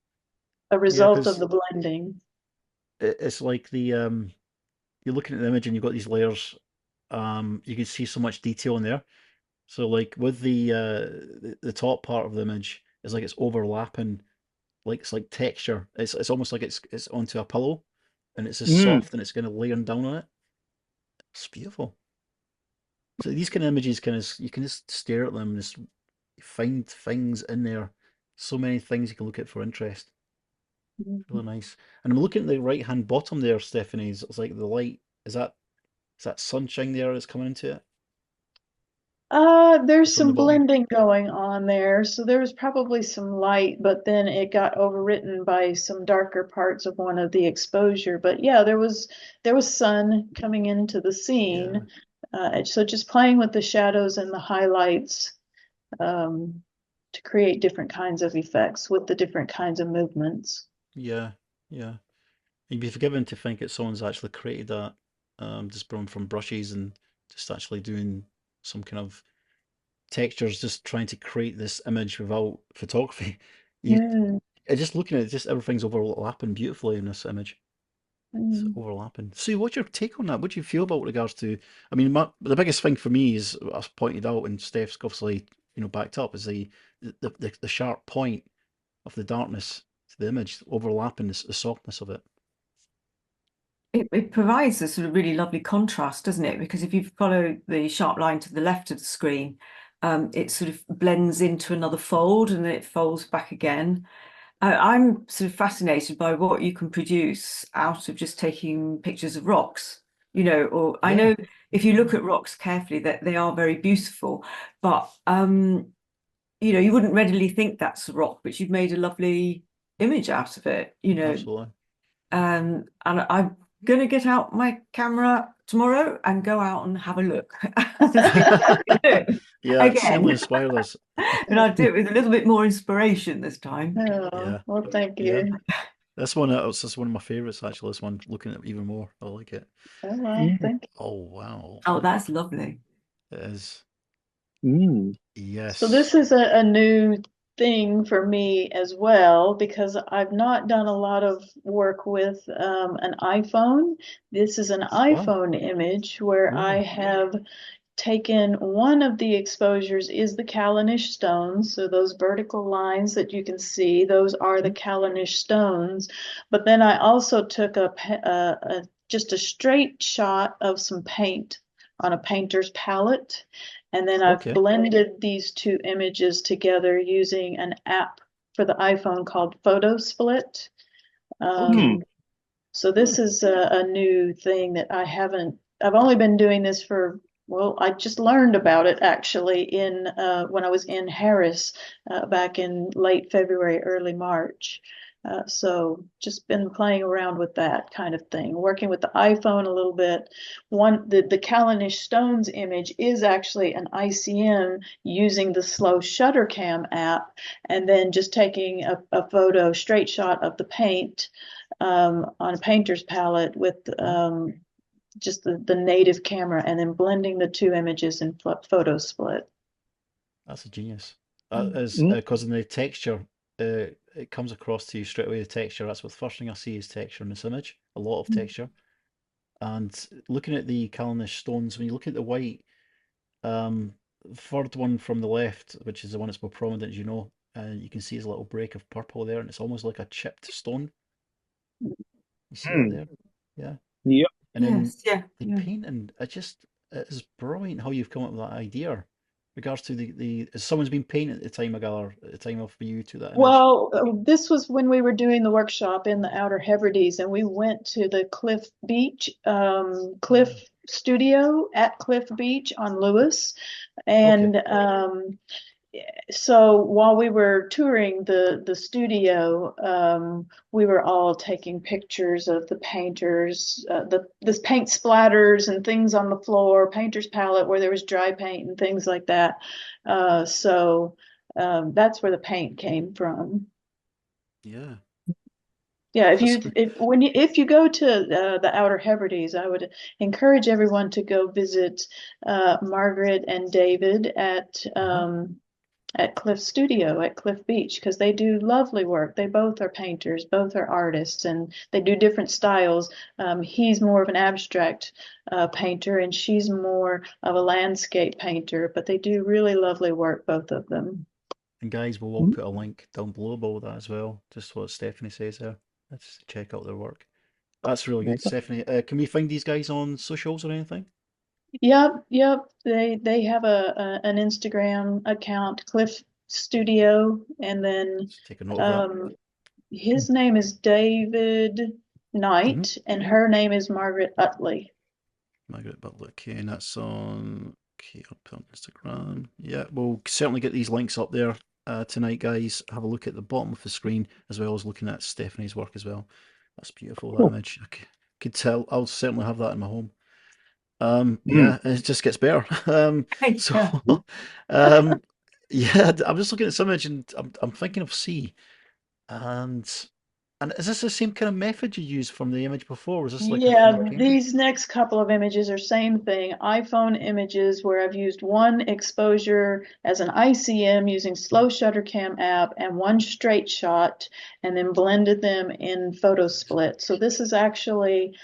a Yeah, result of because the blending. it's like you're looking at the image and you've got these layers. You can see so much detail in there. So like with the top part of the image, it's like it's overlapping, like it's like texture. It's almost like it's onto a pillow, and it's just Mm. soft and it's kind of layering down on it. It's beautiful. So these kind of images, kind of you can just stare at them and just find things in there. So many things you can look at for interest. Really nice. And I'm looking at the right hand bottom there, Stephanie. It's like the light. Is that sunshine there that's coming into it? There's Just on the some bottom? blending going on there. So there was probably some light, but then it got overwritten by some darker parts of one of the exposure. But yeah, there was sun coming into the Yeah, scene. So just playing with the shadows and the highlights um, to create different kinds of effects with the different kinds of movements. yeah, yeah. You'd be forgiven to think that someone's actually created that, just from brushes and just actually doing some kind of textures, just trying to create this image without photography. You, Yeah. just looking at it, just everything's overlapping beautifully in this image. It's Mm. overlapping. Sue, what's your take on that? What do you feel about regards to? I mean, the biggest thing for me is, as pointed out, and Steph's obviously backed up, is the sharp point of the darkness to the image overlapping the softness of it. It provides a sort of really lovely contrast, doesn't it? Because if you follow the sharp line to the left of the screen, it sort of blends into another fold and then it folds back again. I'm sort of fascinated by what you can produce out of just taking pictures of rocks, or I Yeah, know if you look at rocks carefully that they are very beautiful, but you wouldn't readily think that's a rock, but you've made a lovely image out of it, absolutely. and I'm going to get out my camera tomorrow and go out and have a look and see what I can do Yeah, it certainly again. inspired us. And I'll do it with a little bit more inspiration this time. Oh, Yeah, well, thank yeah. you. This one, it's just one of my favorites actually. This one, looking at it even more, I like it. Oh, well, Mm. thank you. Oh wow, Oh, that's lovely. it is. Mm. So Yes. this is a new thing for me as well because I've not done a lot of work with an iPhone. This is an Wow. iPhone image where I Really? have taken one of the exposures is the Callanish stones. So those vertical lines that you can see, those are the Mm, Callanish stones. But then I also took just a straight shot of some paint on a painter's palette. And then I've okay. blended these two images together using an app for the iPhone called Photo Split. Okay. Um, so Huh. this is a new thing that I've only been doing this well, I just learned about it actually when I was in Harris back in late February, early March. So just been playing around with that kind of thing, working with the iPhone a little bit. The Callanish Stones image is actually an ICM using the slow shutter cam app, and then just taking a photo straight shot of the paint on a painter's palette with Mm, just the native camera and then blending the two images in photo split. that's a genius. That Mm. is Mm. because in the texture, it comes across to you straight away. The texture. That's what the first thing I see is texture in this image. A lot of texture, And looking at the Callanish stones, when you look at the white, the third one from the left, which is the one that's more prominent, as you know, you can see there's a little break of purple there, and it's almost like a chipped stone. You see that there? Yeah. Yep. And then Yes, yeah, the yeah. painting, it is brilliant how you've come up with that idea. Regards to someone's been painting at the time, I gather, at the time of you to that image. Well, this was when we were doing the workshop in the Outer Hebrides, and we went to the Cliff Beach, Cliff Studio at Cliff Beach on Lewis. And so while we were touring the studio, we were all taking pictures of the painters, this paint splatters and things on the floor, painter's palette where there was dry paint and things like that. So that's where the paint came from. Yeah. Yeah, if you go to the Outer Hebrides, I would encourage everyone to go visit Margaret and David at Cliff Studio at Cliff Beach, because they do lovely work. They both are painters, both are artists, and they do different styles. He's more of an abstract painter, and she's more of a landscape painter, but they do really lovely work, both of them. And guys, we'll all put a link down below about that as well, just what Stephanie says there. Let's check out their work. That's really good, Stephanie. Can we find these guys on socials or anything? Yep. They have an Instagram account, Cliff Studio, and then Let's take a note of that. his name is David Knight, and her name is Magareret Uttley. Magareret Uttley. Okay, and that's on. Okay, I'll put on Instagram. Yeah, we'll certainly get these links up there tonight, guys. Have a look at the bottom of the screen as well as looking at Stephanie's work as well. That's beautiful, that image. I could tell. I'll certainly have that in my home. Yeah, it just gets better. Yeah, I'm just looking at this image and I'm thinking of sea. And is this the same kind of method you used from the image before? Was this like a 3D painting? These next couple of images are same thing. iPhone images where I've used one exposure as an ICM using slow shutter cam app and one straight shot, and then blended them in photo split. So this is actually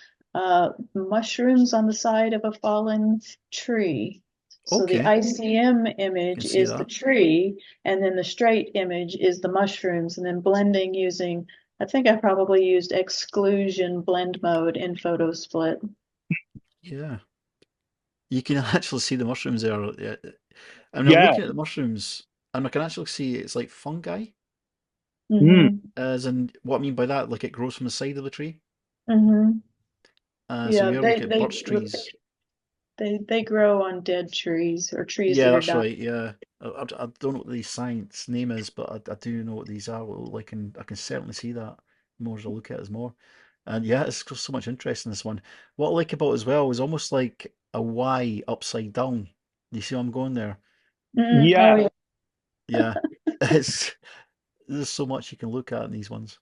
mushrooms on the side of a fallen tree. So the ICM image is the tree, and then the straight image is the mushrooms, and then blending using, I think I probably used exclusion blend mode in photo split. Yeah. You can actually see the mushrooms there. Yeah. I'm looking at the mushrooms, and I can actually see it's like fungi. As in, what I mean by that, like it grows from the side of the tree. So we look at birch trees. They grow on dead trees or trees Yeah, that are that's dying. right. Yeah, I don't know what the science name is, but I do know what these are. Like, and I can certainly see that more as I look at it as more. And yeah, it's just so much interest in this one. What I like about it as well is almost like a Y upside down. You see what I'm going there? Yeah. Yeah, there's so much you can look at in these ones.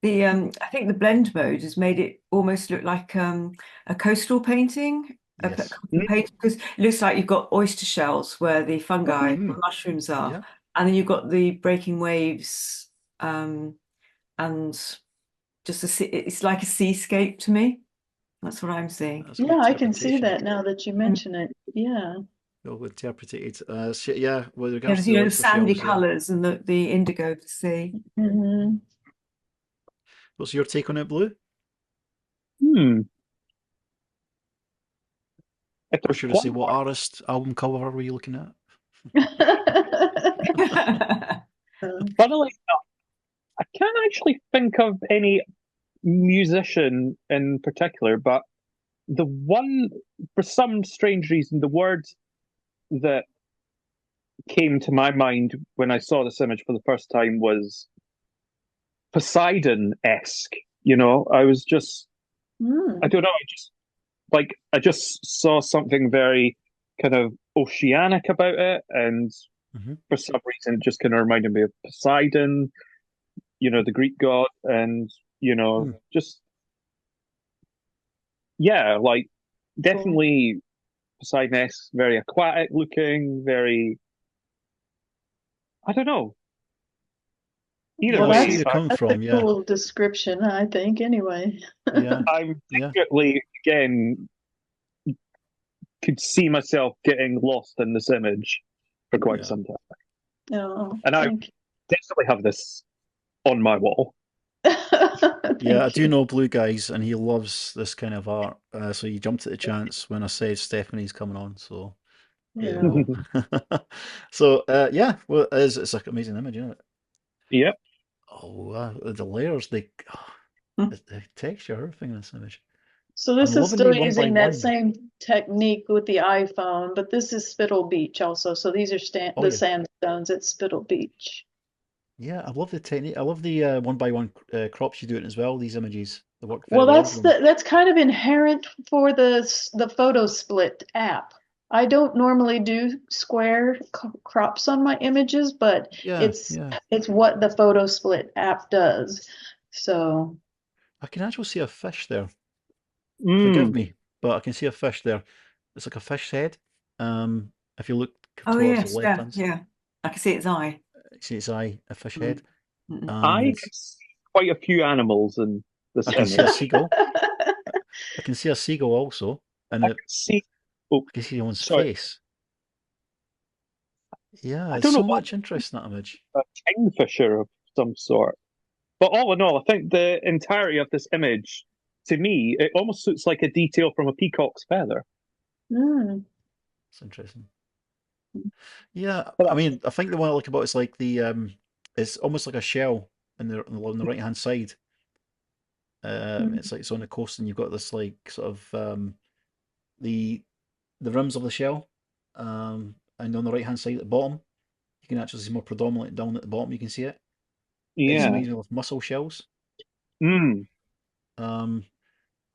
I think the blend mode has made it almost look like a coastal painting. Yes. Because it looks like you've got oyster shells where the fungi, the mushrooms are, and then you've got the breaking waves, and just it's like a seascape to me. That's what I'm seeing. Yeah, I can see that now that you mention it. Yeah. Well interpreted. Yeah, with regards There's, to the sandy colours and the indigo of the sea. What's your take on it, Blue? Or should I say, what artist album cover were you looking at? Funnily enough, I can't actually think of any musician in particular, but the one, for some strange reason, the word that came to my mind when I saw this image for the first time was Poseidon-esque. I was just, I don't know, I just saw something very kind of oceanic about it, and for some reason it just kind of reminded me of Poseidon, the Greek god, and just definitely Poseidon-esque, very aquatic looking, very, I don't know. Either way, come from, cool description, I think. Anyway, I'm secretly again, could see myself getting lost in this image for quite Yeah. some time. Oh, And I thank definitely have this on my wall. you. Yeah, I Thank do you. know Blue Guys, and he loves this kind of art. So he jumped at the chance when I said Stephanie's coming on. So there Yeah. you go. So yeah, well, it's like an amazing image, isn't it? Yep. Oh, the layers, the texture, everything in this image. So I'm this is loving the still one by using that one. same technique with the iPhone, but this is Spittle Beach also. So these are Oh the yeah, sandstones at Spittle Beach. yeah. I love the technique. I love the one by one crops you do it as well. These images, they work very Well, well with them. that's kind of inherent for the photo split app. I don't normally do square crops on my images, but Yeah, it's yeah. it's what the photo split app does. So, I can actually see a fish there. Forgive Mm. me, but I can see a fish there. It's like a fish head. If you look Oh towards the yes, left yeah, hand, yeah. I can see its eye. you see its eye, a fish Mm. head, Mm-mm. I and can see quite a few animals in this I can see a image. seagull. I can see a seagull also, and I can see. Oh, I can see one's sorry. face. Yeah, I there's don't know so why much interest in that image. a kingfisher of some sort. But all in all, I think the entirety of this image, to me, it almost looks like a detail from a peacock's feather. mm, It's interesting. Yeah, But I mean, I think the one I like about it's like it's almost like a shell on the right hand side. mm. It's like it's on the coast, and you've got this like sort of the the rims of the shell, and on the right hand side at the bottom, you can actually see more predominantly down at the bottom. You can see it. It's yeah. reminds me of mussel shells. Mm. Um,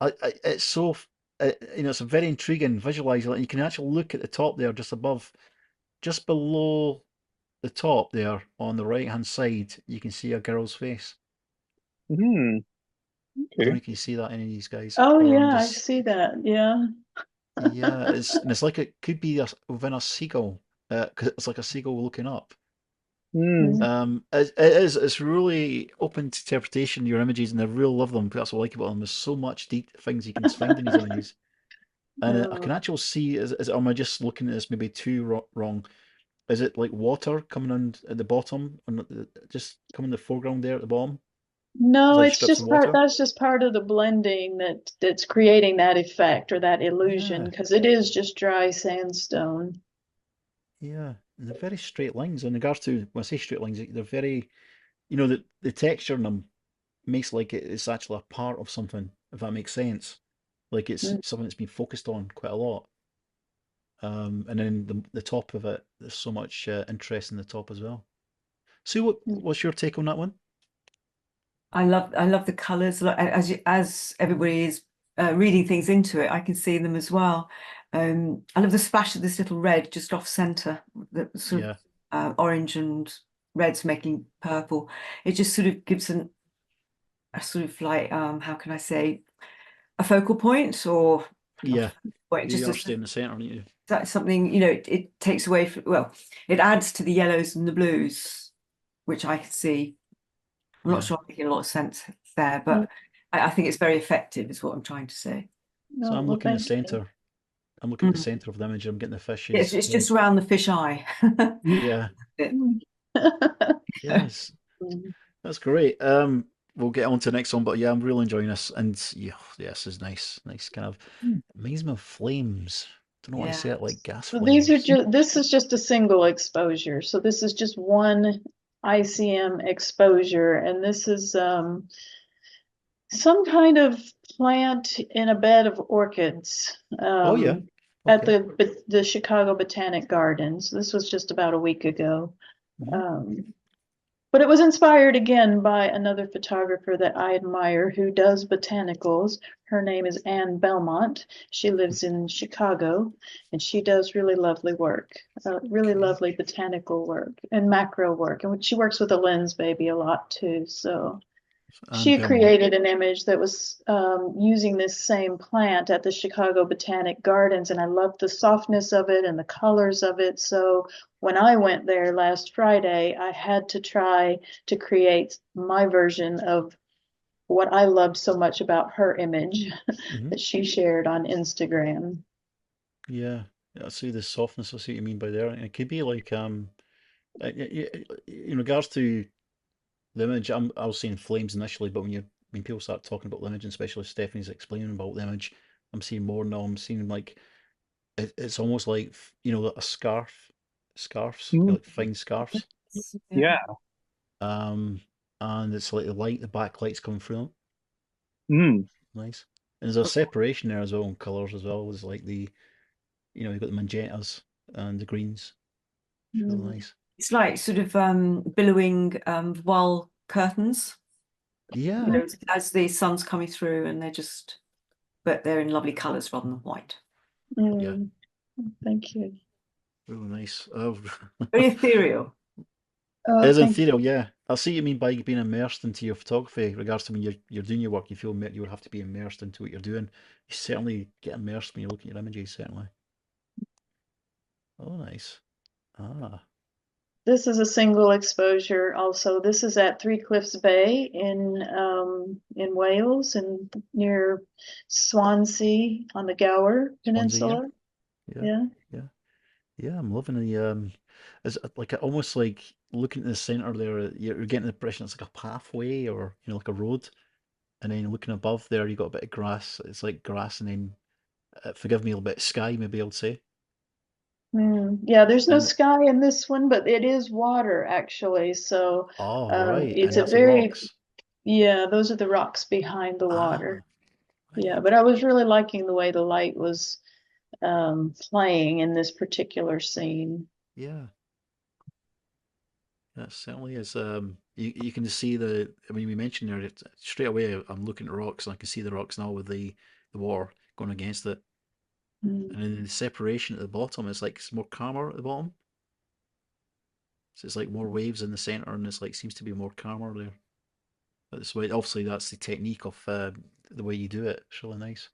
it's so it's a very intriguing visualize. You can actually look at the top there, just above, just below the top there on the right hand side. You can see a girl's face. Mm. I don't know Okay. if you see that any of these guys, Oh or I'm yeah, I just see that. Yeah. yeah. It's like it could be within a seagull, 'cause it's like a seagull looking up. Mm. Mm. It's really open to interpretation, your images, and I really love them. That's what I like about them. There's so much deep things you can find in these images. And I Oh. can actually see, or am I just looking at this maybe too wrong? Is it like water coming on at the bottom, just coming in the foreground there at the bottom? There's No, like it's strips of just part, water? that's just part of the blending that's creating that effect or that illusion Yeah, because it is just dry sandstone. yeah. And they're very straight lines. In regards to, when I say straight lines, they're very, the texture in them makes like it's actually a part of something, if that makes sense. Like it's Mm. something that's been focused on quite a lot. And then the top of it, there's so much interest in the top as well. Sue, Mm. what's your take on that one? I love the colours. As everybody is reading things into it, I can see them as well. I love the splash of this little red just off centre, the sort Yeah, of orange and reds making purple. It just sort of gives a sort of like how can I say, a focal point or not a yeah. focal point, You just are staying in the centre, aren't you? that's something, it takes away from, well, it adds to the yellows and the blues, which I can see. I'm not Yeah. sure I'm making a lot of sense there, Mm. but I think it's very effective, is what I'm trying to say. So No, I'm well, looking at the thank you. centre. I'm looking at the Mm. centre of the image. I'm getting the It's, fishes. it's just around the fish eye. Yeah. Mm. Yes. Mm. That's great. We'll get on to the next one, but yeah, I'm really enjoying this, and yeah, this is nice. Nice kind of reminds me of flames. Don't know why I Yeah. say it like gas So these are flames. just, this is just a single exposure. So this is just one ICM exposure, and this is some kind of plant in a bed of orchids Oh yeah. at Okay. the Chicago Botanic Gardens. This was just about a week ago. Hmm. Um, but it was inspired again by another photographer that I admire who does botanicals. Her name is Anne Belmont. She lives in Chicago and she does really lovely work, really Okay. lovely botanical work and macro work. And she works with a lens baby a lot too. So And she Belmont. created an image that was using this same plant at the Chicago Botanic Gardens, and I loved the softness of it and the colors of it. So when I went there last Friday, I had to try to create my version of what I loved so much about her image Hmm. that she shared on Instagram. Yeah. I see the softness. I see what you mean by there. And it could be like in regards to the image, I was seeing flames initially, but when people start talking about the image, and especially Stephanie's explaining about the image, I'm seeing more now. I'm seeing like it's almost like a scarves, Mm, like fine scarves. yeah. Um, and it's like the backlight's coming through them. Mm. Nice. And there's a separation there as well in colours as well. There's like you've got the magentas and the greens. It's really Mm. nice. It's like sort of billowing voile curtains, Yeah, as the sun's coming through, and but they're in lovely colours rather than white. yeah, Mm. Thank you. really nice. Very ethereal. Oh, As in thank you. ethereal, yeah. I see what you mean by being immersed into your photography. In regards to when you're doing your work, you feel you would have to be immersed into what you're doing. You certainly get immersed when you look at your images, certainly. Oh, nice. Ah, This is a single exposure also. This is at Three Cliffs Bay in Wales and near Swansea on the Gower Swansea, yeah, Peninsula. yeah, Yeah. yeah, yeah. I'm loving it's like almost like looking at the center there. You're getting the impression it's like a pathway or like a road, and then looking above there, you got a bit of grass. It's like grass, and then forgive me a little bit, sky maybe I would say. Yeah, there's no And sky in this one, but it is water actually. So oh right, it's and a that's the very, rocks. yeah, those are the rocks behind the Ah, water. Yeah, right. but I was really liking the way the light was playing in this particular scene. Yeah, that certainly is. You can see I mean, we mentioned there straight away. I'm looking at rocks, and I can see the rocks now with the water going against it, Mm. and then the separation at the bottom is like it's more calmer at the bottom. So it's like more waves in the center, and it's like seems to be more calmer there. That's why obviously that's the technique of the way you do it. It's really nice.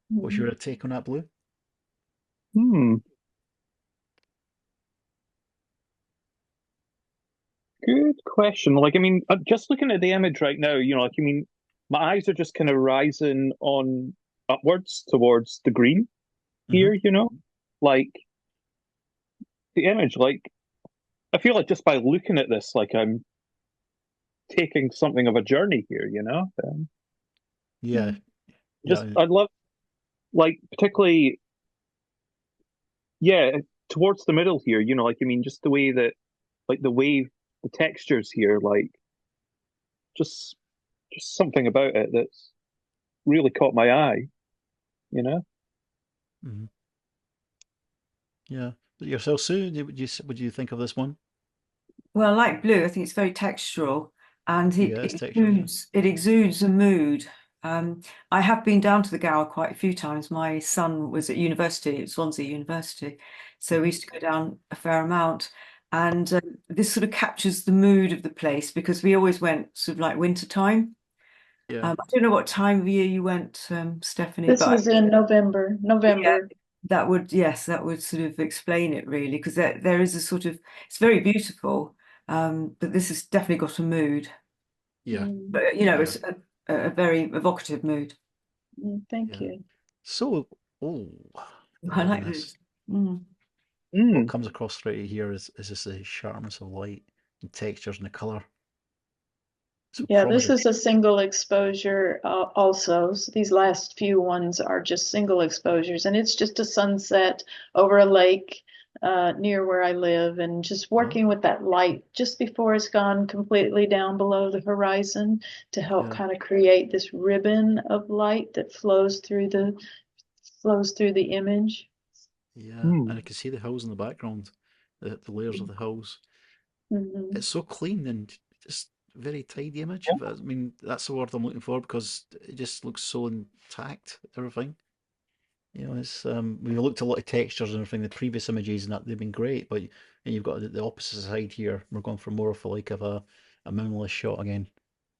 What's Mm. your take on that, Blue? Hmm. Good question. Like, I mean, just looking at the image right now, like, I mean, my eyes are just kind of rising on upwards towards the green Mm-hmm. here, like the image, like I feel like just by looking at this, like I'm taking something of a journey here, Yeah, just yeah. I love like particularly, yeah, towards the middle here, like I mean, just the way that like the wave, the textures here, like just just something about it that's really caught my eye, you know? Mm-hmm. Yeah. Yourself, Sue, would you think of this one? Well, like blue, I think it's very textural, and Yeah, it's textured, yeah. it exudes a mood. I have been down to the Gower quite a few times. My son was at university, at Swansea University, so we Hmm. used to go down a fair amount. And this sort of captures the mood of the place because we always went sort of like winter time. Yeah. I don't know what time of year you went, Stephanie, This but was in November. yeah, November. that would sort of explain it really, because there is a sort of, it's very beautiful, but this has definitely got a mood. Yeah. But Yeah. it's a very evocative mood. Thank Yeah. you. So, oh, I'm I loving like this. this. Mm. What Mm. comes across straight here is just the sharpness of light and textures and the colour. So Yeah, this prominent. is a single exposure also. So these last few ones are just single exposures, and it's just a sunset over a lake near where I live, and just Oh, working with that light just before it's gone completely down below the horizon to help yeah. kind of create this ribbon of light that flows through the image. Yeah. And Mm. I can see the hills in the background, the layers of the hills. Mhm. It's so clean and just very tidy image. I mean, that's the word I'm looking for because it just looks so intact, everything. It's we've looked at a lot of textures and everything. The previous images and that they've been great, but you've got the opposite side here. We're going for more of a minimalist shot again.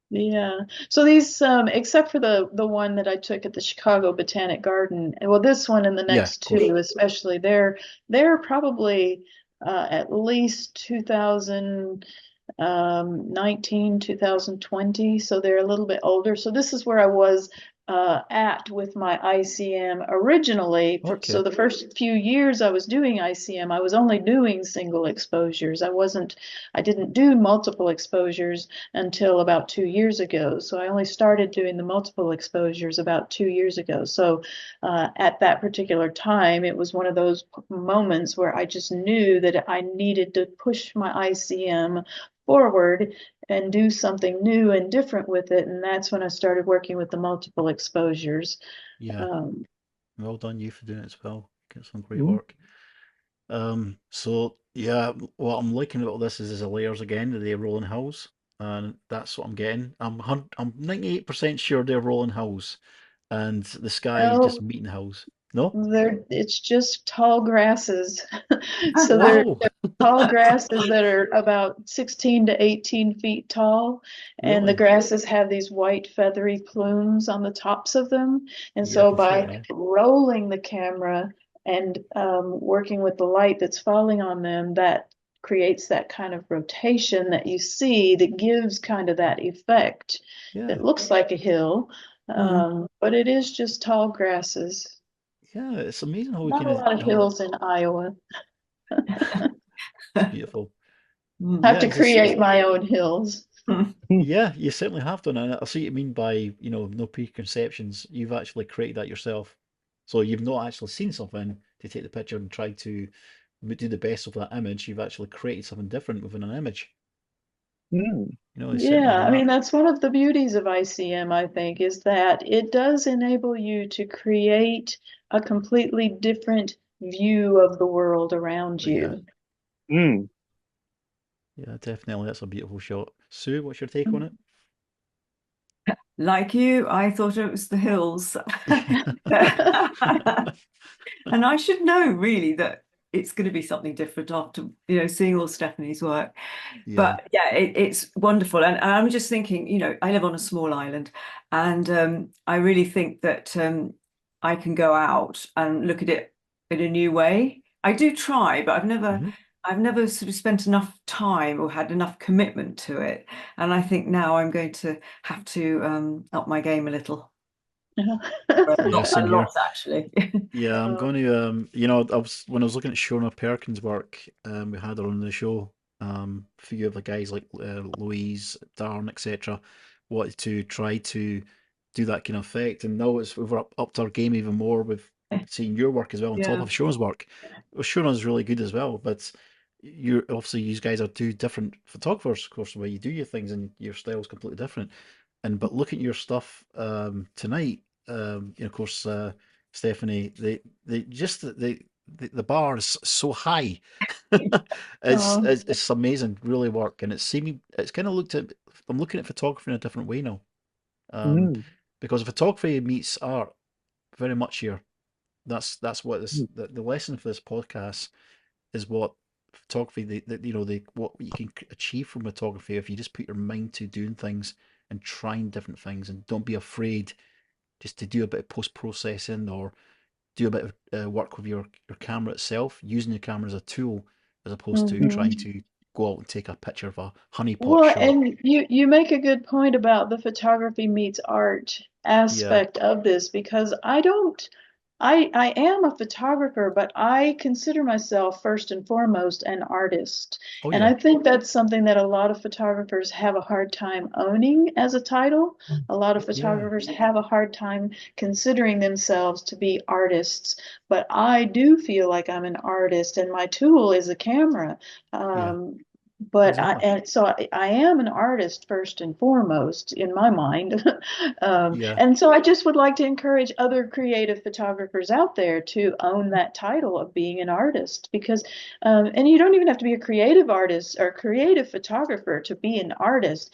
Yeah. So these, except for the one that I took at the Chicago Botanic Garden, well, this one and the Yeah, of next course. two especially, they're probably at least 2000 2020, so they're a little bit older. So this is where I was at with my ICM originally. Okay. So the first few years I was doing ICM, I was only doing single exposures. I didn't do multiple exposures until about 2 years ago. So I only started doing the multiple exposures about 2 years ago. So at that particular time, it was one of those moments where I just knew that I needed to push my ICM forward and do something new and different with it. And that's when I started working with the multiple exposures. Yeah. Um, Well done you for doing it as well. Get some great Mm. work. So yeah, what I'm liking about this is the layers again, the rolling hills, and that's what I'm getting. I'm 98% sure they're rolling hills, and the sky is just no, meeting hills. No? it's just tall grasses. Ah, So they're Wow, tall grasses that are about 16 to 18 feet tall, and the really? grasses have these white feathery plumes on the tops of them. And Yeah, I so can see it by now. rolling the camera and working with the light that's falling on them, that creates that kind of rotation that you see that gives kind of that effect Yeah, that looks like a hill, but it is just tall grasses. yeah, it's amazing how we Not a can lot of how hills in Iowa. it's beautiful. I have Yeah, to it's create my own hills. yeah, you certainly have done, and I see what you mean by, no preconceptions. You've actually created that yourself. So you've not actually seen something to take the picture and try to do the best of that image. You've actually created something different within an image. Mm. You've certainly Yeah, done I that. mean, that's one of the beauties of ICM, I think, is that it does enable you to create a completely different view of the world around But yeah, you. Mm. yeah, definitely. That's a beautiful shot. Sue, what's your take on it? like you, I thought it was the hills. And I should know really that it's going to be something different after, seeing all Stephanie's work. Yeah. But yeah, it's wonderful. And I'm just thinking, I live on a small island, and I really think that I can go out and look at it in a new way. I do try, but Mhm. I've never sort of spent enough time or had enough commitment to it. And I think now I'm going to have to up my game a little. Yeah, A same lot here. actually. Yeah, I'm going to, when I was looking at Shona Perkins' work, we had her on the show. A few of the guys like Louise, Darren, etc., wanted to try to do that kind of effect, and now we've upped our game even more with seeing your work as well on top Yeah. of Shona's work. Well, Shona's really good as well, but you're obviously you guys are two different photographers, of course, the way you do your things, and your style is completely different. And but looking at your stuff tonight, of course. Stephanie, the bar is so high. Oh, It's amazing, really work, and it's kind of looked at. I'm looking at photography in a different way now, um, Mm. because photography meets art very much here. That's what Mm. the lesson for this podcast is what photography what you can achieve from photography if you just put your mind to doing things and trying different things and don't be afraid just to do a bit of post processing or do a bit of work with your camera itself, using your camera as a tool as opposed to trying mhm. to go out and take a picture of a honeypot Well, shot. and you make a good point about the photography meets art Yeah. aspect of this because I am a photographer, but I consider myself first and foremost an artist. Oh And yeah. I think that's something that a lot of photographers have a hard time owning as a title. A lot of Yeah. photographers have a hard time considering themselves to be artists, but I do feel like I'm an artist and my tool is a camera. Yeah. Um, but Exactly. I am an artist first and foremost in my mind. Yeah. And so I just would like to encourage other creative photographers out there to own that title of being an artist because, and you don't even have to be a creative artist or creative photographer to be an artist.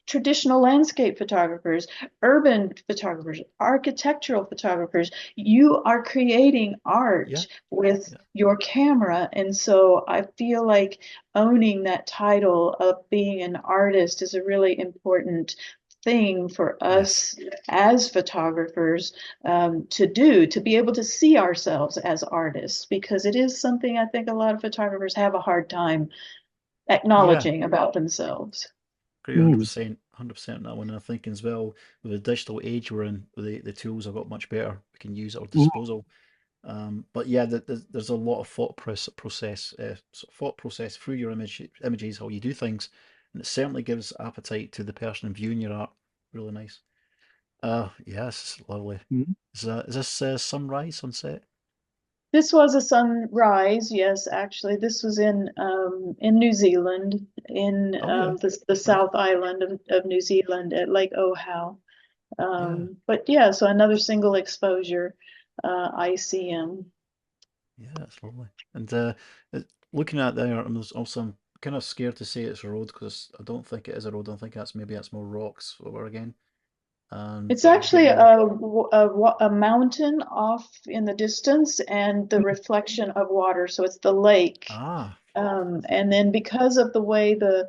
Traditional landscape photographers, urban photographers, architectural photographers, you are creating Yeah. art with Yeah. your camera. And so I feel like owning that title of being an artist is a really important thing for Yes. us as photographers to do, to be able to see ourselves as artists, because it is something I think a lot of photographers have a hard time acknowledging about themselves. Great, 100%, 100% on that one. And I'm thinking as well, with the digital age we're in, the tools have got much better. We can use at our disposal. But yeah, there's a lot of thought process through your images, how you do things, and it certainly gives appetite to the person viewing your art. Really nice. Yes, lovely. Is this sunrise, sunset? This was a sunrise, yes, actually. This was in New Zealand, in Oh yeah, the nice. South Island of New Zealand at Lake Ohau. Yeah, But yeah, so another single exposure ICM. yeah, it's lovely. And looking at there, I'm also I'm kind of scared to say it's a road because I don't think it is a road. I think that's more rocks over again. It's But I don't actually know. a mountain off in the distance and the reflection of water. So it's the lake. Ah, And then because of the way the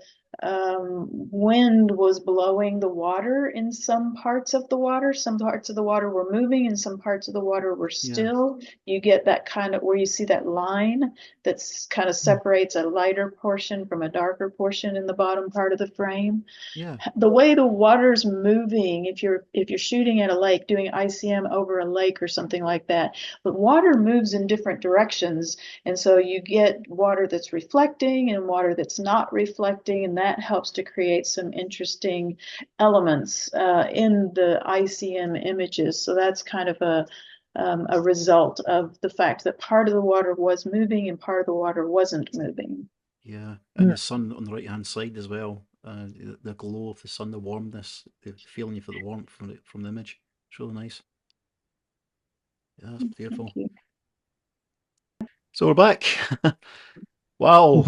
wind was blowing the water in some parts of the water, some parts of the water were moving and some parts of the water were yeah, still. You get that kind of where you see that line that's kind of separates a lighter portion from a darker portion in the bottom part of the frame. yeah, The way the water's moving, if you're shooting at a lake, doing ICM over a lake or something like that, the water moves in different directions, and so you get water that's reflecting and water that's not reflecting, and that helps to create some interesting elements in the ICM images. So that's kind of a result of the fact that part of the water was moving and part of the water wasn't moving. yeah. And the sun on the right hand side as well. The glow of the sun, the warmness, the feeling you feel the warmth from the image. It's really nice. Yeah, that's beautiful. Thank you. So we're back. Wow.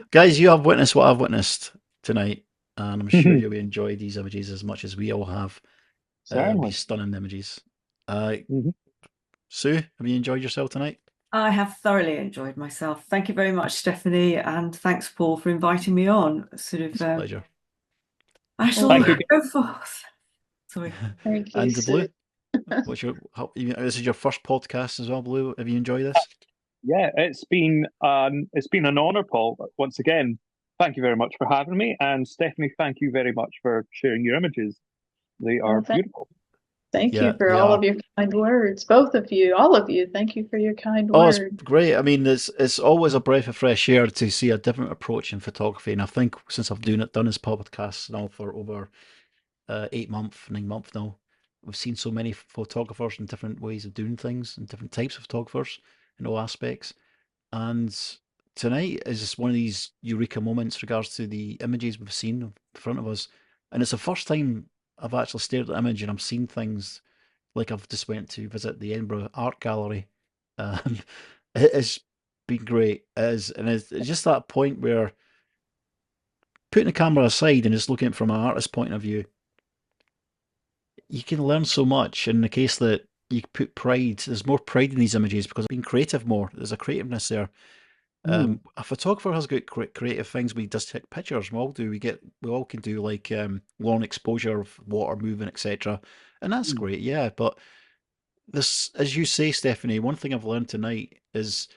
Guys, you have witnessed what I've witnessed tonight, and I'm sure you'll enjoy these images as much as we all have. Certainly. These stunning images. Mhm. Sue, have you enjoyed yourself tonight? I have thoroughly enjoyed myself. Thank you very much, Stephanie, and thanks, Paul, for inviting me on. Sort of, It's a pleasure. I shall Thank you. go forth. Sorry. Thank you, And the Blue, Sue. this is your first podcast as well, Blue. Have you enjoyed this? Yeah, it's been an honor, Paul. Once again, thank you very much for having me, and Stephanie, thank you very much for sharing your images. They are beautiful. Thank Yeah, you for they all are. of your kind words, both of you, all of you. Thank you for your kind Oh, it's words. great. I mean, it's always a breath of fresh air to see a different approach in photography. And I think since I've done this podcast now for over 8 months, 9 months now, we've seen so many photographers and different ways of doing things and different types of photographers in all aspects. And tonight is just one of these eureka moments regards to the images we've seen in front of us. And it's the first time I've actually stared at the image and I'm seeing things like I've just went to visit the Edinburgh Art Gallery. Um, it has been great. It's just that point where putting the camera aside and just looking at it from an artist's point of view, you can learn so much. In the case that you put pride, there's more pride in these images because being creative more. There's a creativeness there. A photographer has got creative things. We just take pictures. We all do. We all can do like long exposure of water moving, etc. And that's great, yeah. But this, as you say, Stephanie, one thing I've learned tonight is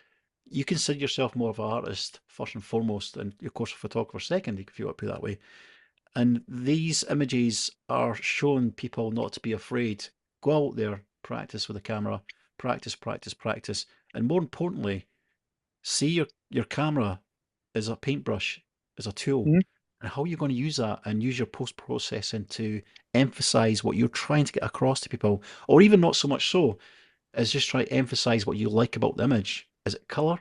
you consider yourself more of an artist first and foremost, and of course a photographer second, if you want to put it that way. And these images are showing people not to be afraid. Go out there, practice with the camera, practice, practice, practice, and more importantly, see your camera as a paintbrush, as a tool, and how you're going to use that and use your post processing to emphasize what you're trying to get across to people, or even not so much so, as just try to emphasize what you like about the image. Is it color?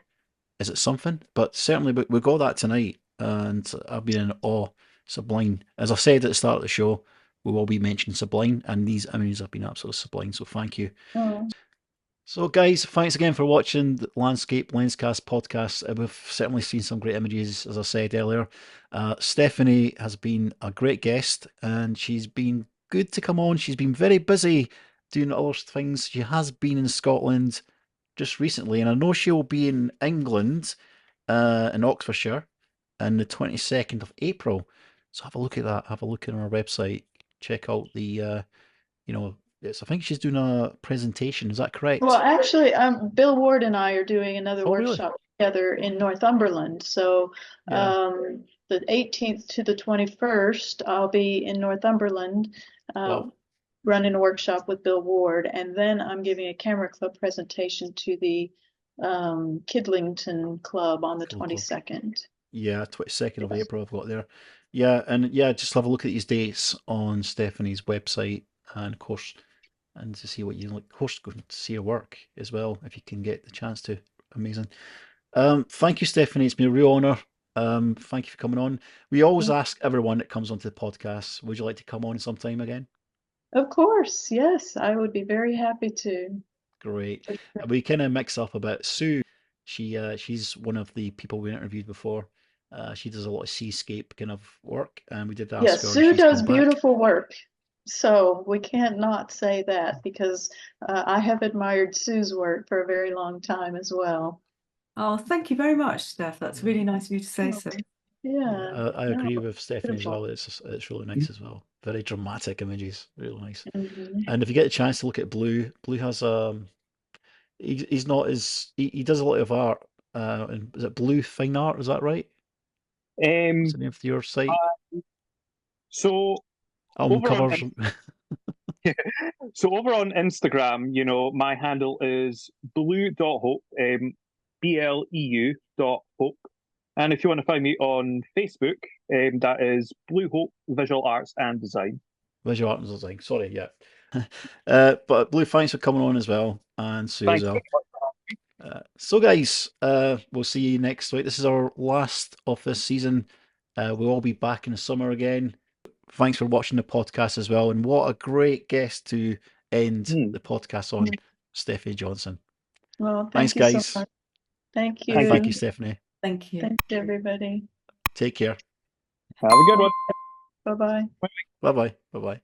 Is it something? But certainly we got that tonight, and I've been in awe. Sublime. As I said at the start of the show, we will be mentioning Sublime, and these images have been absolutely sublime. So thank you. Oh. So, guys, thanks again for watching the Landscape Lenscast podcast. We've certainly seen some great images, as I said earlier. Stephanie has been a great guest, and she's been good to come on. She's been very busy doing other things. She has been in Scotland just recently, and I know she'll be in England, in Oxfordshire, on the 22nd of April. So have a look at that. Have a look at our website. Check out the, I think she's doing a presentation. Is that correct? Well, actually, Bill Ward and I are doing another Oh, really? workshop together in Northumberland. So Yeah. the 18th to the 21st, I'll be in Northumberland Wow. running a workshop with Bill Ward, and then I'm giving a camera club presentation to the Kidlington Club on the Cool club. 22nd. Yeah, 22nd of Yes. April I've got there. Yeah, and yeah, just have a look at these dates on Stephanie's website, and of course, and to see what you like. Of course, go to see her work as well if you can get the chance to. Amazing. Thank you, Stephanie. It's been a real honour. Thank you for coming on. We always ask everyone that comes onto the podcast, would you like to come on sometime again? Of course, yes, I would be very happy to. Great. We kind of mix up a bit. Sue, she's one of the people we interviewed before. She does a lot of seascape kind of work, and we did ask Yes, her, and Sue she's does come back. beautiful work. So we can't not say that, because I have admired Sue's work for a very long time as well. Oh, thank you very much, Steph. That's really nice of you to say so. Yeah, I no, agree with Stephanie as beautiful. well. It's really nice as well. Very dramatic images, really nice. Mhm. And if you get a chance to look at Blue, Blue has he's not as he does a lot of art. And is it Blue Fine Art? Is that right? What's the name of your site? So Album over on covers. so over on Instagram, you know, my handle is blue.hope, BLEU.hope. And if you want to find me on Facebook, that is Blue Hope Visual Arts and Design. Visual art and design. Sorry, yeah. But Blue, thanks for coming on as well, and Sue as Thank well. you. So guys, we'll see you next week. This is our last of this season. We'll all be back in the summer again. Thanks for watching the podcast as well, and what a great guest to end the podcast on, Stephanie Johnson. Well, Thanks, thank you so guys. much. Thank And thank you. you, Stephanie. Thank you. Thank you, everybody. Take care. Have a good one. Bye-bye. Bye bye. Bye bye.